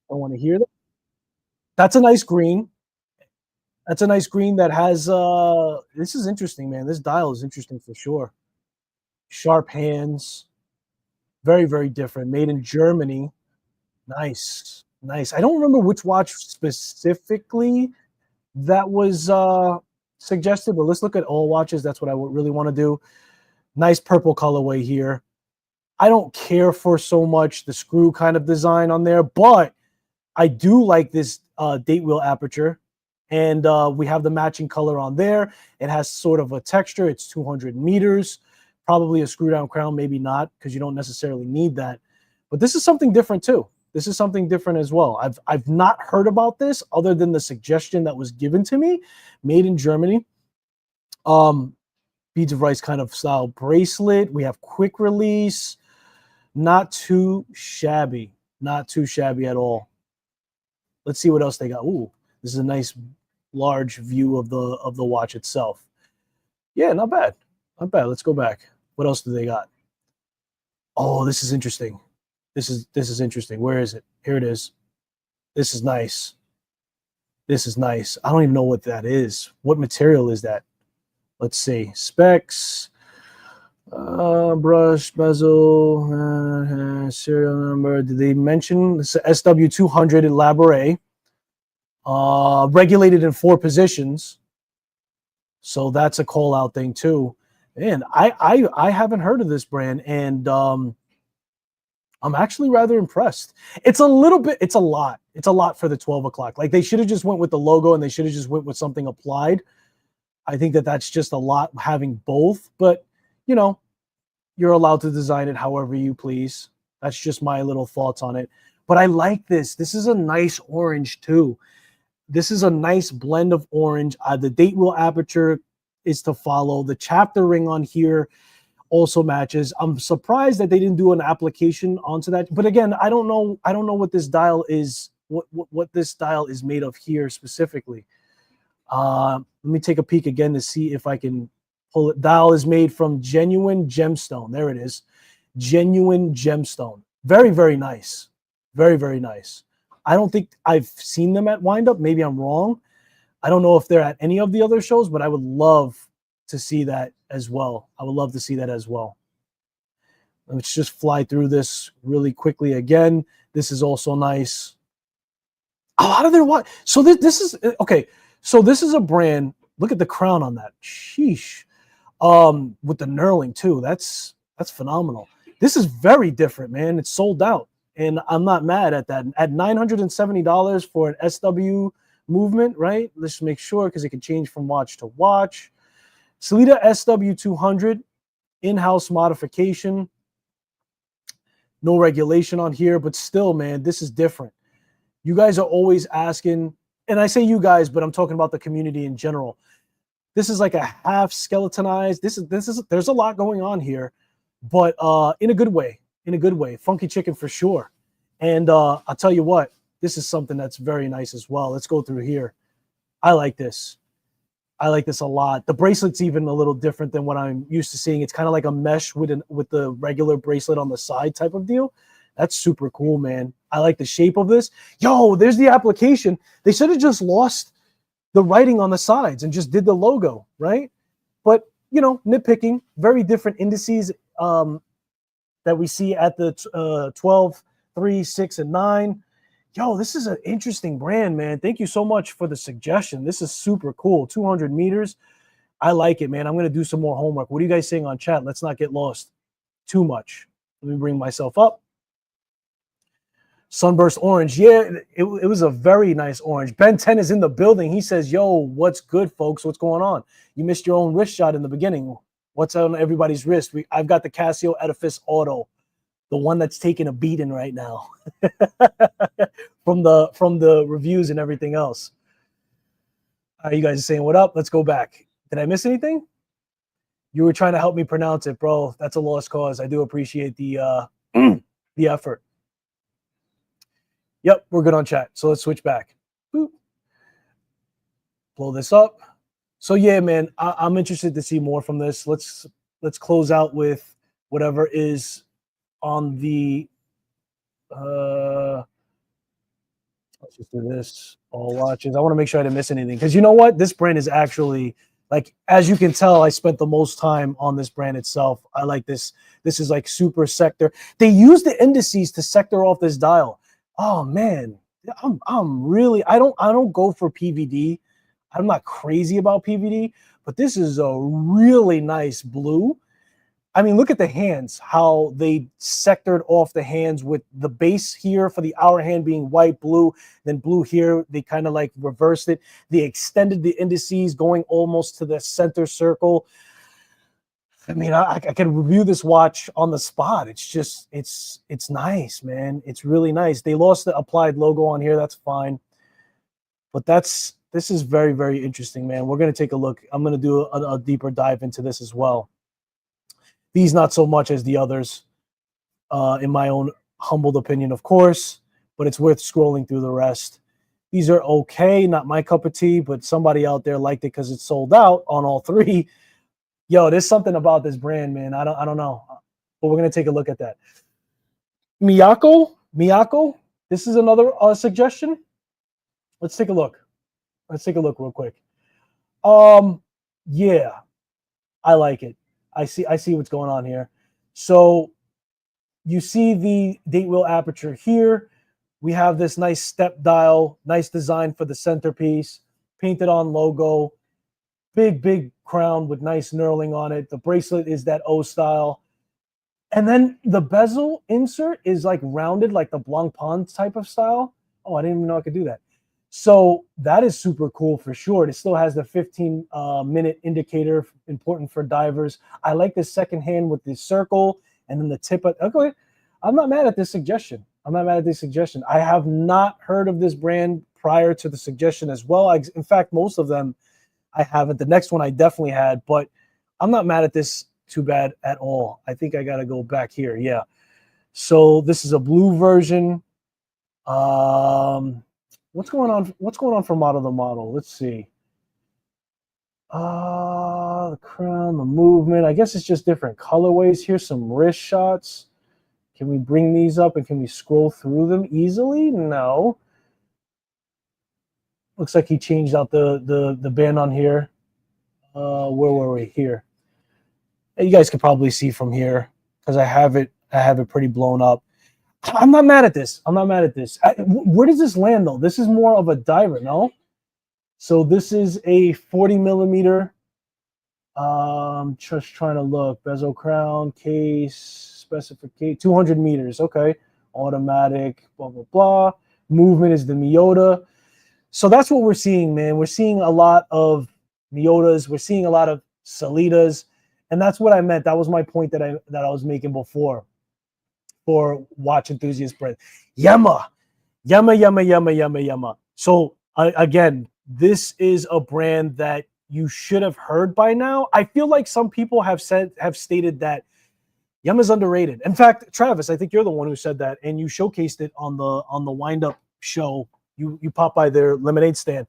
want to hear that. That's a nice green. That's a nice green that has, this is interesting, man. This dial is interesting for sure. Sharp hands. Very, very different. Made in Germany. Nice. Nice. I don't remember which watch specifically that was suggested, but let's look at all watches. That's what I really want to do. Nice purple colorway here. I don't care for so much the screw kind of design on there, but I do like this date wheel aperture. And we have the matching color on there. It has sort of a texture. It's 200 meters. Probably a screw down crown, maybe not, because you don't necessarily need that. But this is something different too. This is something different as well. I've not heard about this other than the suggestion that was given to me. Made in Germany. Beads of rice kind of style bracelet. We have quick release. Not too shabby. Not too shabby at all. Let's see what else they got. Ooh, this is a nice large view of the watch itself. Yeah, not bad. Not bad. Let's go back. What else do they got? Oh, this is interesting. This is interesting. Where is it? Here it is. This is nice. This is nice. I don't even know what that is. What material is that? Let's see. Specs. Brush, bezel, serial number. Did they mention this SW200 Elaborate? Regulated in 4 positions. So that's a call out thing too. Man, I haven't heard of this brand, and I'm actually rather impressed. It's a little bit, it's a lot for the 12 o'clock. Like they should have just went with the logo and they should have just went with something applied. I think that that's just a lot having both, but you know, you're allowed to design it however you please. That's just my little thoughts on it. But I like this. This is a nice orange too. This is a nice blend of orange. The date wheel aperture is to follow. The chapter ring on here also matches. I'm surprised that they didn't do an application onto that. But again, I don't know. I don't know what this dial is. What this dial is made of here specifically. Let me take a peek again to see if I can pull it. Dial is made from genuine gemstone. There it is. Genuine gemstone. Very, very nice. Very, very nice. I don't think I've seen them at Windup. Maybe I'm wrong. I don't know if they're at any of the other shows, but I would love to see that as well. I would love to see that as well. Let's just fly through this really quickly again. This is also nice. A lot of their what? So this is okay. So this is a brand. Look at the crown on that. Sheesh. With the knurling too. That's phenomenal. This is very different, man. It's sold out, and I'm not mad at that. At $970 for an SW movement, right? Let's make sure because it can change from watch to watch. Sellita SW200 in-house modification. No regulation on here, but still, man, this is different. You guys are always asking, and I say you guys, but I'm talking about the community in general. This is like a half skeletonized. This is there's a lot going on here, but in a good way. In a good way. Funky chicken for sure. And I'll tell you what, this is something that's very nice as well. Let's go through here. I like this. I like this a lot. The bracelet's even a little different than what I'm used to seeing. It's kind of like a mesh with the regular bracelet on the side type of deal. That's super cool, man. I like the shape of this. Yo, there's the application. They should have just lost the writing on the sides and just did the logo, right? But, you know, nitpicking, very different indices that we see at the 12, 3, 6, and 9. Yo, this is an interesting brand, man. Thank you so much for the suggestion. This is super cool. 200 meters. I like it, man. I'm going to do some more homework. What are you guys saying on chat? Let's not get lost too much. Let me bring myself up. Sunburst orange. Yeah, it was a very nice orange. Ben 10 is in the building. He says, yo, what's good, folks? What's going on? You missed your own wrist shot in the beginning. What's on everybody's wrist? I've got the Casio Edifice Auto, the one that's taking a beating right now from the reviews and everything else. You guys are saying, what up? Let's go back. Did I miss anything? You were trying to help me pronounce it, bro. That's a lost cause. I do appreciate the the effort. Yep, we're good on chat. So let's switch back. Boop. Blow this up. So yeah, man, I'm interested to see more from this. Let's close out with whatever is on the let's just do this. All watches. I want to make sure I didn't miss anything because you know what? This brand is actually, like, as you can tell, I spent the most time on this brand itself. I like this. This is like super sector. They use the indices to sector off this dial. Oh man, I'm really, I don't go for PVD. I'm not crazy about PVD, but this is a really nice blue. I mean, look at the hands, how they sectored off the hands with the base here for the hour hand being white, blue, then blue here. They kind of like reversed it. They extended the indices going almost to the center circle. I mean, I can review this watch on the spot. It's just, it's nice, man. It's really nice. They lost the applied logo on here. That's fine. But this is very, very interesting, man. We're going to take a look. I'm going to do a deeper dive into this as well. These not so much as the others, in my own humbled opinion, of course, but it's worth scrolling through the rest. These are okay, not my cup of tea, but somebody out there liked it because it's sold out on all three. Yo, there's something about this brand, man. I don't know, but we're gonna take a look at that. Miyako. This is another suggestion. Let's take a look. Let's take a look real quick. Yeah, I like it. I see what's going on here. So you see the date wheel aperture here. We have this nice step dial, nice design for the centerpiece, painted on logo. Big crown with nice knurling on it. The bracelet is that O style. And then the bezel insert is like rounded, like the Blancpain type of style. Oh, I didn't even know I could do that. So that is super cool for sure. It still has the 15-minute indicator, important for divers. I like the second hand with the circle and then the tip. Okay, I'm not mad at this suggestion. I'm not mad at this suggestion. I have not heard of this brand prior to the suggestion as well. In fact, most of them I haven't. The next one I definitely had, but I'm not mad at this too bad at all. I think I got to go back here. Yeah. So this is a blue version. What's going on? What's going on for model to model? Let's see. The crown, the movement. I guess it's just different colorways. Here's some wrist shots. Can we bring these up and can we scroll through them easily? No. Looks like he changed out the band on here. Where were we? Here. You guys can probably see from here because I have it pretty blown up. I'm not mad at this. I'm not mad at this. Where does this land though? This is more of a diver, no? So this is a 40 millimeter. Just trying to look. Bezel crown, case, specification, 200 meters. Okay. Automatic, blah, blah, blah. Movement is the Miyota. So that's what we're seeing, man. We're seeing a lot of Miyotas. We're seeing a lot of Salitas. And that's what I meant. That was my point that I was making before for watch enthusiast brand. Yama. So again, this is a brand that you should have heard by now. I feel like some people have stated that Yama's underrated. In fact, Travis, I think you're the one who said that, and you showcased it on the wind up show. You popped by their lemonade stand.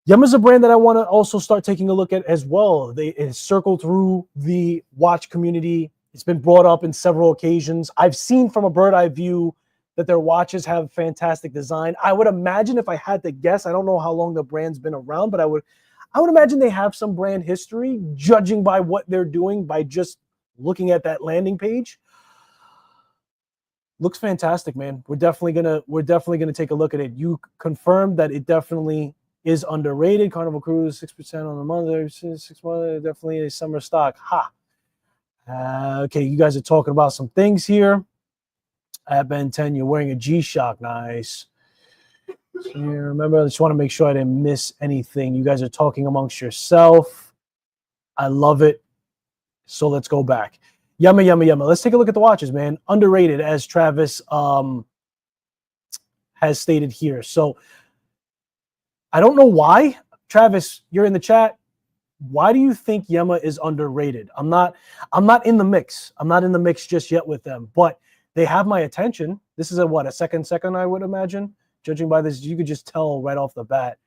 Yama's a brand that I want to also start taking a look at as well. It's circled through the watch community. It's been brought up in several occasions. I've seen from a bird eye view that their watches have fantastic design. I would imagine, if I had to guess, I don't know how long the brand's been around, but I would imagine they have some brand history, judging by what they're doing by just looking at that landing page. Looks fantastic, man. We're definitely gonna take a look at it. You confirmed that it definitely is underrated. Carnival Cruise 6% on the month. 6 months, definitely a summer stock. Ha. Okay, you guys are talking about some things here. At Ben 10, you're wearing a G-Shock. Nice. So, yeah, remember, I just want to make sure I didn't miss anything. You guys are talking amongst yourself. I love it. So let's go back. Yumma. Let's take a look at the watches, man. Underrated, as Travis has stated here. So I don't know why. Travis, you're in the chat. Why do you think Yema is underrated? I'm not in the mix. I'm not in the mix just yet with them, but they have my attention. This is a second, I would imagine. Judging by this, you could just tell right off the bat.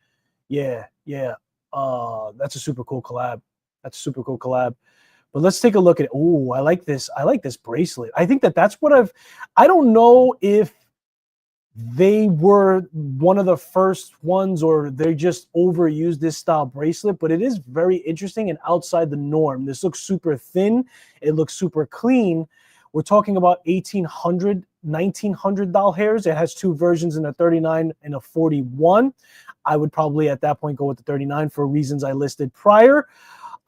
Yeah. That's a super cool collab. But let's take a look at it. Oh, I like this. I like this bracelet. I think that's what I don't know if they were one of the first ones or they just overused this style bracelet, but it is very interesting and outside the norm. This looks super thin. It looks super clean. We're talking about $1,800, $1,900 hairs. It has two versions in a 39 and a 41. I would probably at that point go with the 39 for reasons I listed prior.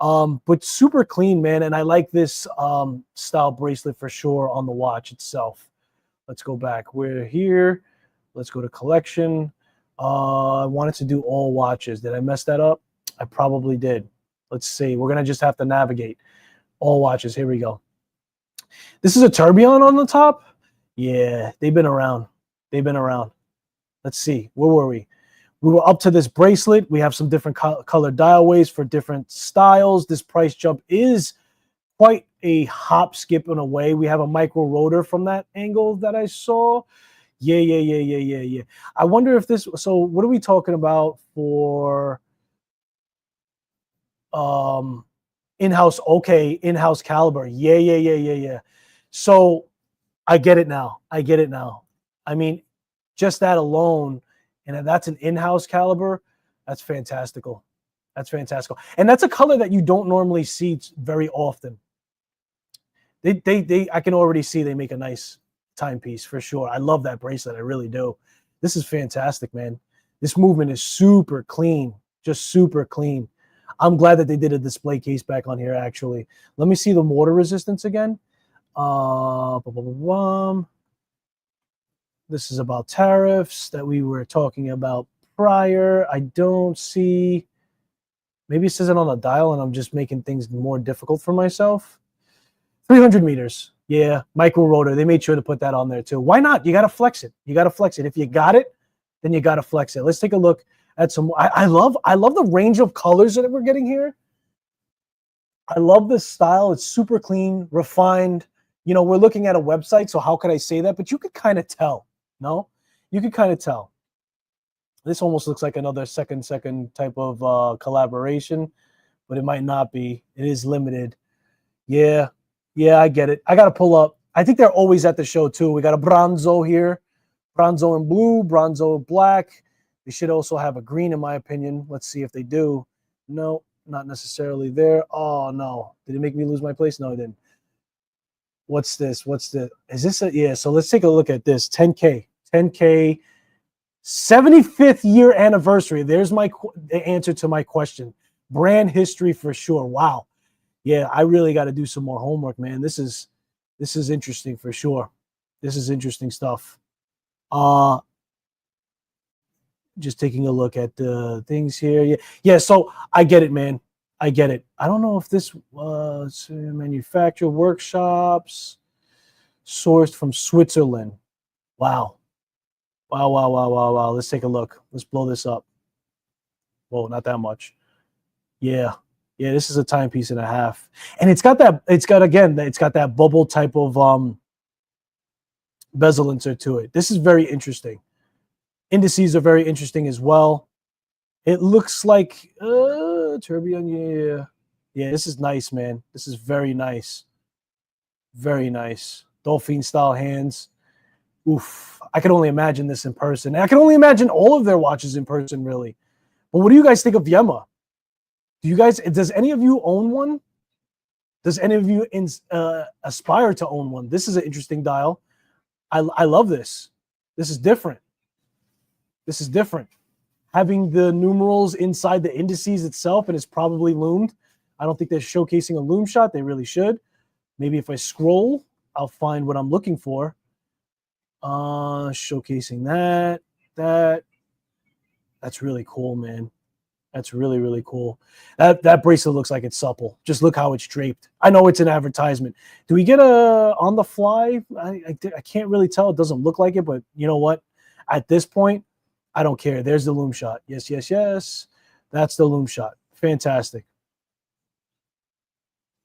But super clean, man. And I like this style bracelet for sure on the watch itself. Let's go back. We're here. Let's go to collection. I wanted to do all watches. Did I mess that up? I probably did. Let's see. We're going to just have to navigate. All watches. Here we go. This is a tourbillon on the top. Yeah, they've been around. Let's see. Where were we? We were up to this bracelet. We have some different color dial ways for different styles. This price jump is quite a hop, skip, and away. We have a micro rotor from that angle that I saw. Yeah. I wonder if this, so what are we talking about for in-house? Okay, in-house caliber. Yeah. So I get it now. I mean, just that alone, and if that's an in-house caliber, that's fantastical. And that's a color that you don't normally see very often. I can already see they make a nice timepiece for sure. I love that bracelet. I really do. This is fantastic, man. This movement is super clean, just super clean. I'm glad that they did a display case back on here, actually. Let me see the water resistance again. Blah, blah, blah, blah. This is about tariffs that we were talking about prior. I don't see. Maybe it says it on the dial, and I'm just making things more difficult for myself. 300 meters. Yeah, micro rotor. They made sure to put that on there too. Why not? You got to flex it. You got to flex it. If you got it, then you got to flex it. Let's take a look at some. I love the range of colors that we're getting here. I love this style. It's super clean, refined. You know, we're looking at a website, so how could I say that? But you could kind of tell. No, you could kind of tell. This almost looks like another second type of collaboration, but it might not be. It is limited. Yeah, I get it. I got to pull up. I think they're always at the show too. We got a bronzo here, bronzo in blue, bronzo in black. They should also have a green, in my opinion. Let's see if they do. No, not necessarily there. Oh no, did it make me lose my place? No, it didn't. What's this? Is this a, yeah, so let's take a look at this. 10K, 75th year anniversary. There's the answer to my question. Brand history for sure. Wow. Yeah, I really got to do some more homework, man. This is interesting for sure. This is interesting stuff. Just taking a look at the things here. Yeah. So I get it, man. I get it. I don't know if this was manufacturer workshops sourced from Switzerland. Wow. Let's take a look. Let's blow this up. Whoa, not that much. Yeah, this is a timepiece and a half. And it's got that bubble type of bezel insert to it. This is very interesting. Indices are very interesting as well. It looks like tourbillon. Yeah, this is nice, man. This is very nice. Very nice. Dolphin style hands. Oof. I can only imagine this in person. And I can only imagine all of their watches in person, really. But what do you guys think of Yema? Does any of you own one? Does any of you aspire to own one? This is an interesting dial. I love this. This is different. Having the numerals inside the indices itself, and it's probably loomed. I don't think they're showcasing a loom shot. They really should. Maybe if I scroll, I'll find what I'm looking for. Showcasing that. That's really cool, man. That's really, really cool. That bracelet looks like it's supple. Just look how it's draped. I know it's an advertisement. Do we get a on the fly? I can't really tell. It doesn't look like it, but you know what? At this point, I don't care. There's the loom shot. Yes. That's the loom shot. Fantastic.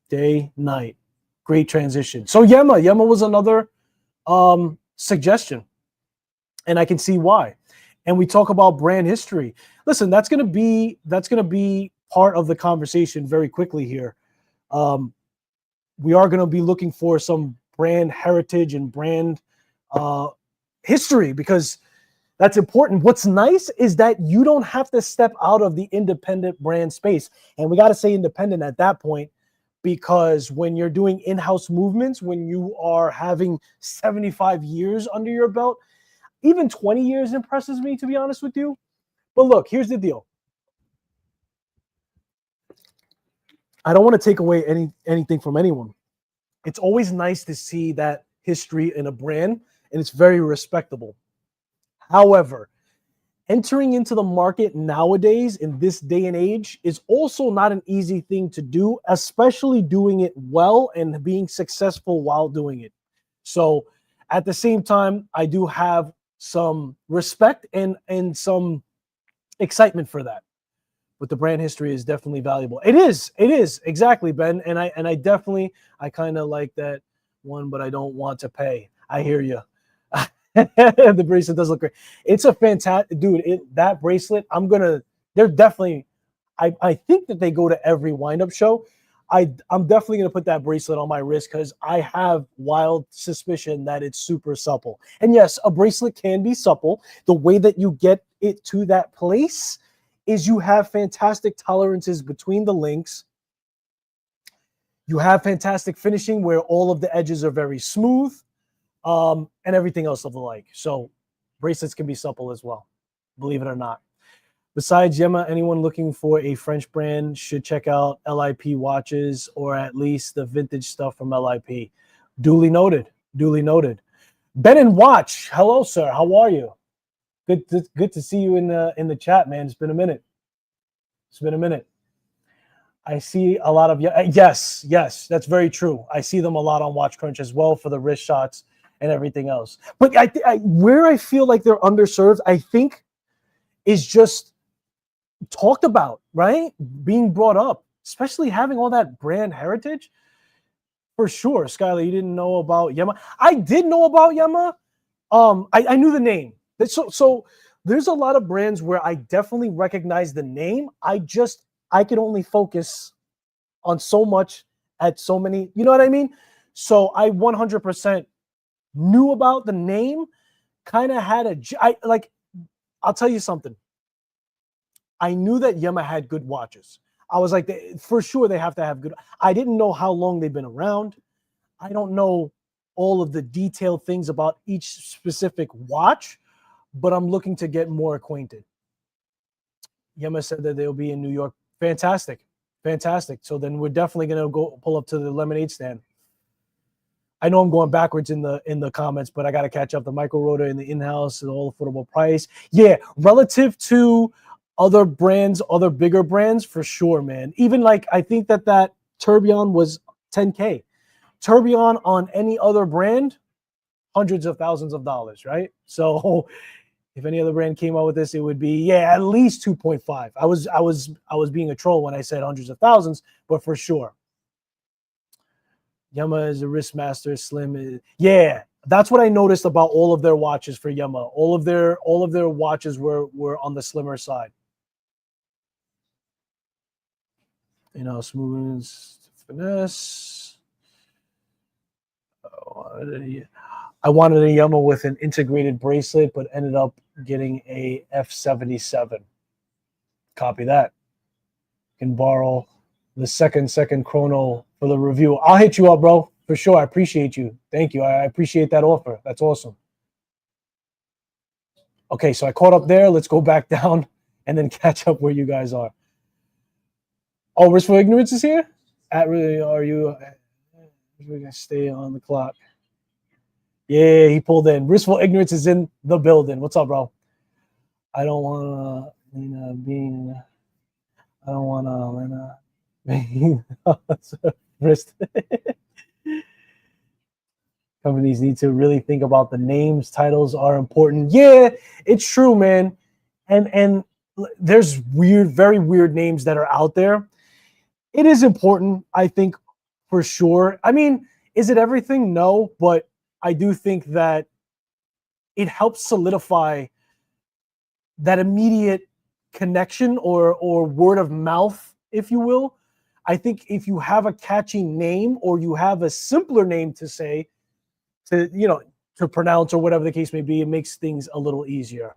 Day, night. Great transition. So Yema was another suggestion. And I can see why. And we talk about brand history. Listen, that's gonna be part of the conversation very quickly here. We are gonna be looking for some brand heritage and brand history because that's important. What's nice is that you don't have to step out of the independent brand space. And we got to say independent at that point, because when you're doing in-house movements, when you are having 75 years under your belt, even 20 years impresses me, to be honest with you. But look, here's the deal. I don't want to take away anything from anyone. It's always nice to see that history in a brand, and it's very respectable. However, entering into the market nowadays in this day and age is also not an easy thing to do, especially doing it well and being successful while doing it. So at the same time, I do have some respect and some excitement for that. But the brand history is definitely valuable. It is exactly, Ben. And I kind of like that one, but I don't want to pay. I hear you. The bracelet does look great. It's a fantastic, dude. That bracelet, they're definitely, I think that they go to every wind-up show. I'm definitely going to put that bracelet on my wrist because I have wild suspicion that it's super supple. And yes, a bracelet can be supple. The way that you get it to that place is you have fantastic tolerances between the links. You have fantastic finishing where all of the edges are very smooth. And everything else of the like. So bracelets can be supple as well, believe it or not. Besides Yema, anyone looking for a French brand should check out LIP watches or at least the vintage stuff from LIP. Duly noted. Duly noted. Ben and Watch. Hello, sir. How are you? Good to see you in the chat, man. It's been a minute. It's been a minute. I see a lot of yes, that's very true. I see them a lot on Watch Crunch as well for the wrist shots and everything else. But where I feel like they're underserved, I think, is just talked about, right? Being brought up, especially having all that brand heritage. For sure, Skylar, you didn't know about Yema. I did know about Yema. I knew the name. So there's a lot of brands where I definitely recognize the name. I could only focus on so much at so many, you know what I mean? So I 100% knew about the name, kind of had I'll tell you something. I knew that Yema had good watches. I was like, for sure they have to have good. I didn't know how long they've been around. I don't know all of the detailed things about each specific watch, but I'm looking to get more acquainted. Yema said that they'll be in New York. Fantastic. Fantastic. So then we're definitely going to go pull up to the lemonade stand. I know I'm going backwards in the comments, but I got to catch up. The micro rotor in the in-house at all affordable price. Yeah, relative to other brands, other bigger brands, for sure, man. Even like I think that Tourbillon was $10K. Tourbillon on any other brand, hundreds of thousands of dollars, right? So if any other brand came out with this, it would be at least 2.5. I was being a troll when I said hundreds of thousands, but for sure. Yema is a wristmaster, slim. Yeah, that's what I noticed about all of their watches for Yema. All of their watches were on the slimmer side. You know, smooth finesse. I wanted a Yema with an integrated bracelet, but ended up getting a F77. Copy that. Can borrow the second chrono for the review. I'll hit you up, bro, for sure. I appreciate you. Thank you. I appreciate that offer. That's awesome. Okay, so I caught up there. Let's go back down and then catch up where you guys are. Oh, Risk for Ignorance is here? Are you we're gonna stay on the clock? Yeah, he pulled in. Risk for Ignorance is in the building. What's up, bro? I don't want to I don't want to wrist. Companies need to really think about the names. Titles are important. Yeah, it's true, man. And there's very weird names that are out there. It is important, I think, for sure. I mean, is it everything? No, but I do think that it helps solidify that immediate connection or word of mouth, if you will. I think if you have a catchy name or you have a simpler name to say, to pronounce or whatever the case may be, it makes things a little easier.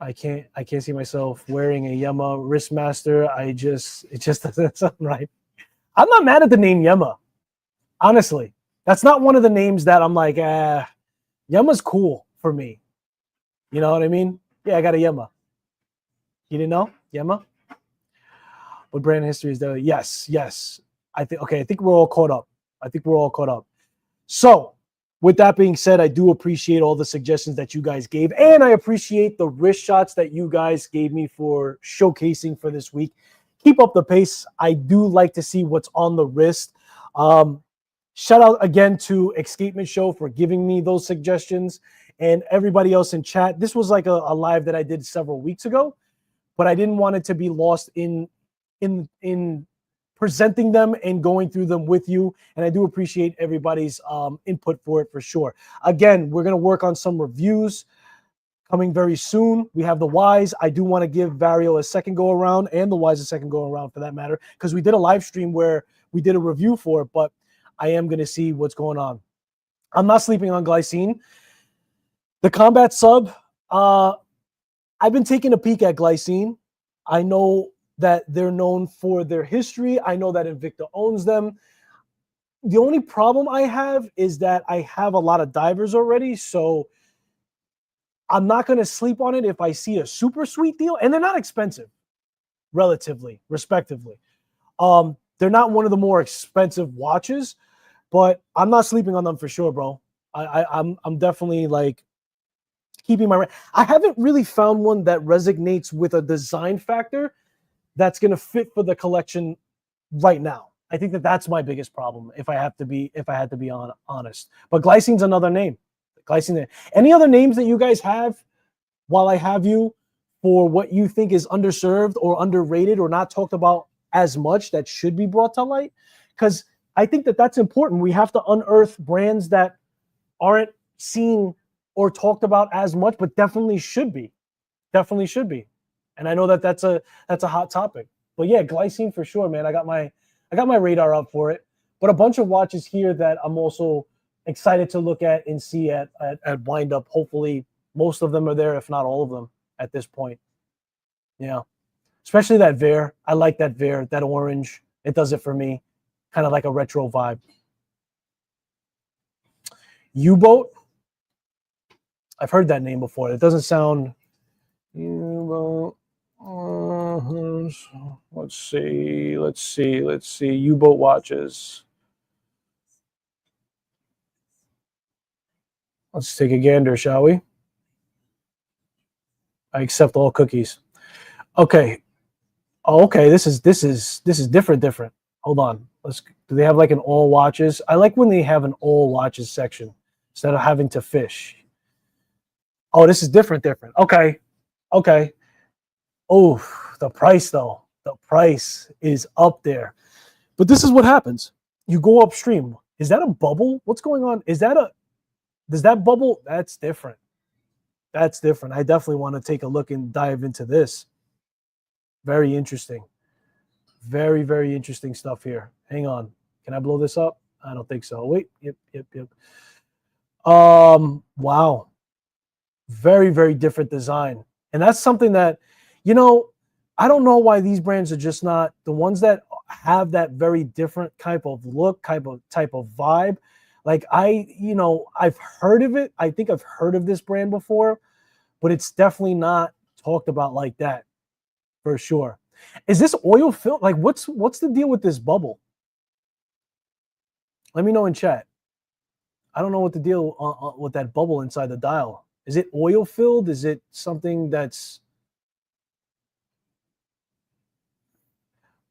I can't see myself wearing a Yema wristmaster. It just doesn't sound right. I'm not mad at the name Yema. Honestly, that's not one of the names that I'm like, Yema's cool for me. You know what I mean? Yeah, I got a Yema. You didn't know? Yema? What brand history is there? Yes. I think we're all caught up. So, with that being said, I do appreciate all the suggestions that you guys gave, and I appreciate the wrist shots that you guys gave me for showcasing for this week. Keep up the pace. I do like to see what's on the wrist. Shout out again to Escapement Show for giving me those suggestions, and everybody else in chat. This was like a live that I did several weeks ago, but I didn't want it to be lost in presenting them and going through them with you. And I do appreciate everybody's input for it for sure. Again, we're going to work on some reviews coming very soon. We have the Wise. I do want to give Vario a second go around and the Wise a second go around for that matter, because we did a live stream where we did a review for it, but I am going to see what's going on. I'm not sleeping on Glycine. The Combat Sub, I've been taking a peek at Glycine. I know that they're known for their history. I know that Invicta owns them. The only problem I have is that I have a lot of divers already, so I'm not going to sleep on it if I see a super sweet deal, and they're not expensive, relatively, respectively. They're not one of the more expensive watches, but I'm not sleeping on them for sure, bro. I'm definitely like keeping my. I haven't really found one that resonates with a design factor that's going to fit for the collection right now. I think that that's my biggest problem. If I had to be honest, but glycine's another name. Glycine. Any other names that you guys have while I have you for what you think is underserved or underrated or not talked about as much that should be brought to light? Because I think that that's important. We have to unearth brands that aren't seen or talked about as much, but definitely should be. Definitely should be. And I know that that's a hot topic. But yeah, glycine for sure, man. I got my radar up for it. But a bunch of watches here that I'm also excited to look at and see at wind up. Hopefully, most of them are there, if not all of them, at this point. Yeah, especially that Vare. I like that Vare, that orange. It does it for me, kind of like a retro vibe. U-boat. I've heard that name before. It doesn't sound. U-boat. Let's see. U-boat watches. Let's take a gander, shall we? I accept all cookies. Okay. Oh, okay. This is different. Hold on. Do they have like an all watches? I like when they have an all watches section instead of having to fish. Oh, this is different. Okay. Oh, the price though. The price is up there. But this is what happens. You go upstream. Is that a bubble? What's going on? Does that bubble? That's different. That's different. I definitely want to take a look and dive into this. Very interesting. Very, very interesting stuff here. Hang on. Can I blow this up? I don't think so. Wait. Yep. Wow. Very, very different design. And that's something that, I don't know why these brands are just not the ones that have that very different type of look, type of vibe. Like I've heard of it. I think I've heard of this brand before, but it's definitely not talked about like that for sure. Is this oil filled? Like what's the deal with this bubble? Let me know in chat. I don't know what the deal with that bubble inside the dial. Is it oil filled? Is it something that's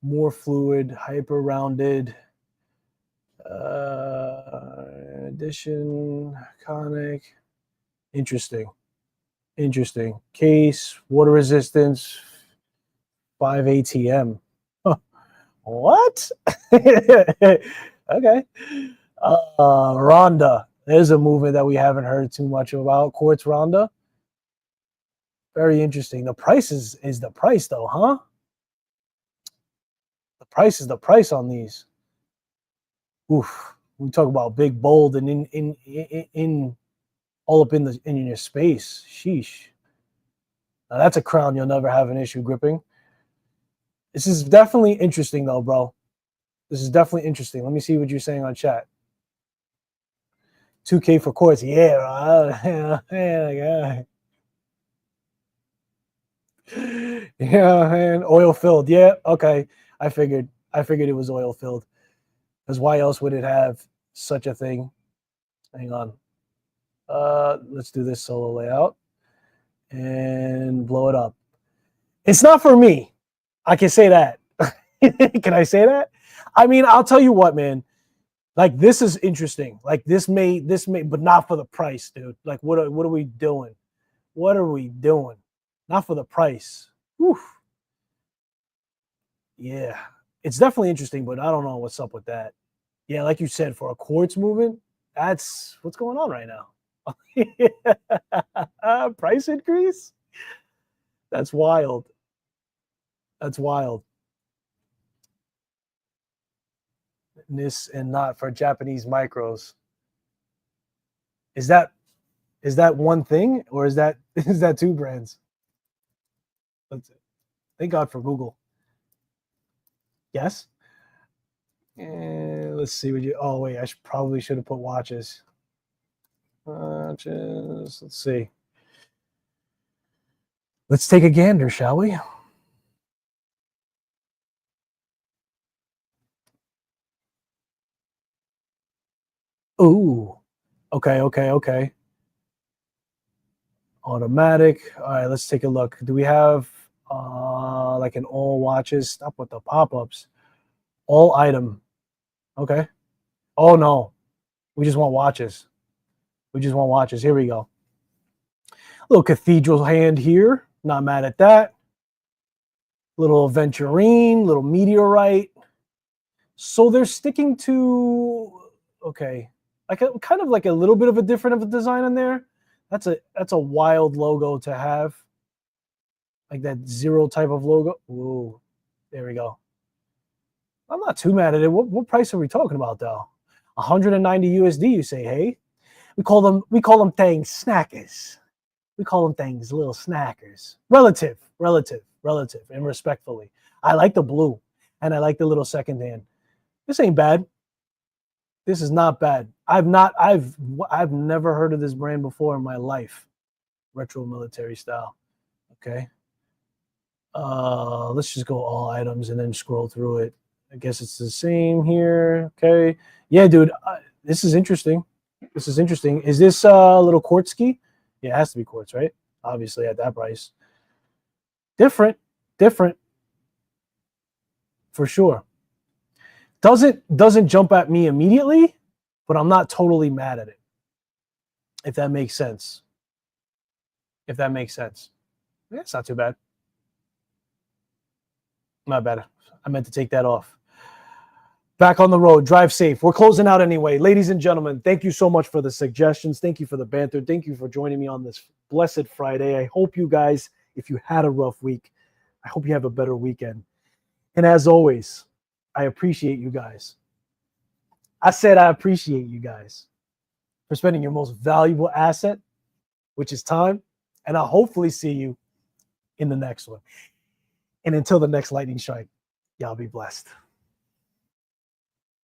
more fluid, hyper rounded? Addition, conic. Interesting. Case, water resistance, 5 ATM. What? Okay. Ronda. There's a movement that we haven't heard too much about. Quartz Ronda. Very interesting. The price is the price though, huh? The price is the price on these. Oof. We talk about big, bold, and in all up in your space. Sheesh. Now that's a crown you'll never have an issue gripping. This is definitely interesting though, bro. This is definitely interesting. Let me see what you're saying on chat. 2K for quartz. Yeah. Yeah, and oil filled. Yeah, okay. I figured it was oil filled. Because why else would it have such a thing? Hang on. Let's do this solo layout and blow it up. It's not for me. I can say that. Can I say that? I mean, I'll tell you what, man. Like this is interesting. Like this may, but not for the price, dude. Like what are we doing? What are we doing? Not for the price. Whew. Yeah, it's definitely interesting, but I don't know what's up with that. Yeah, like you said, for a quartz movement, that's what's going on right now. Price increase? That's wild. That's wild. This and not for Japanese micros. Is that one thing, or is that two brands? That's it. Thank God for Google. Yes. And let's see what you. Oh wait, I probably should have put watches. Watches. Let's see. Let's take a gander, shall we? Ooh. Okay, okay, okay. Automatic. All right, let's take a look. Do we have like an all watches? Stop with the pop-ups. All item. Okay. Oh no. We just want watches. We just want watches. Here we go. Little cathedral hand here. Not mad at that. Little aventurine, little meteorite. So they're sticking to okay, like a kind of like a little bit of a different of a design in there. That's a wild logo to have, like that zero type of logo. Ooh, there we go. I'm not too mad at it. What price are we talking about though? 190 USD. You say, hey, we call them things snackers. We call them things little snackers. Relative, and respectfully. I like the blue, and I like the little second hand. This ain't bad. This is not bad. I've never heard of this brand before in my life. Retro military style. Okay. Let's just go all items and then scroll through it. I guess it's the same here. Okay. Yeah, dude. This is interesting. This is interesting. Is this a little quartz key? Yeah, it has to be quartz, right? Obviously at that price. Different for sure. Doesn't jump at me immediately, but I'm not totally mad at it. If that makes sense. If that makes sense. Yeah, it's not too bad. Not bad. I meant to take that off. Back on the road. Drive safe. We're closing out anyway. Ladies and gentlemen, thank you so much for the suggestions. Thank you for the banter. Thank you for joining me on this blessed Friday. I hope you guys, if you had a rough week, I hope you have a better weekend. And as always, I appreciate you guys. I said I appreciate you guys for spending your most valuable asset, which is time. And I'll hopefully see you in the next one. And until the next lightning strike, y'all be blessed.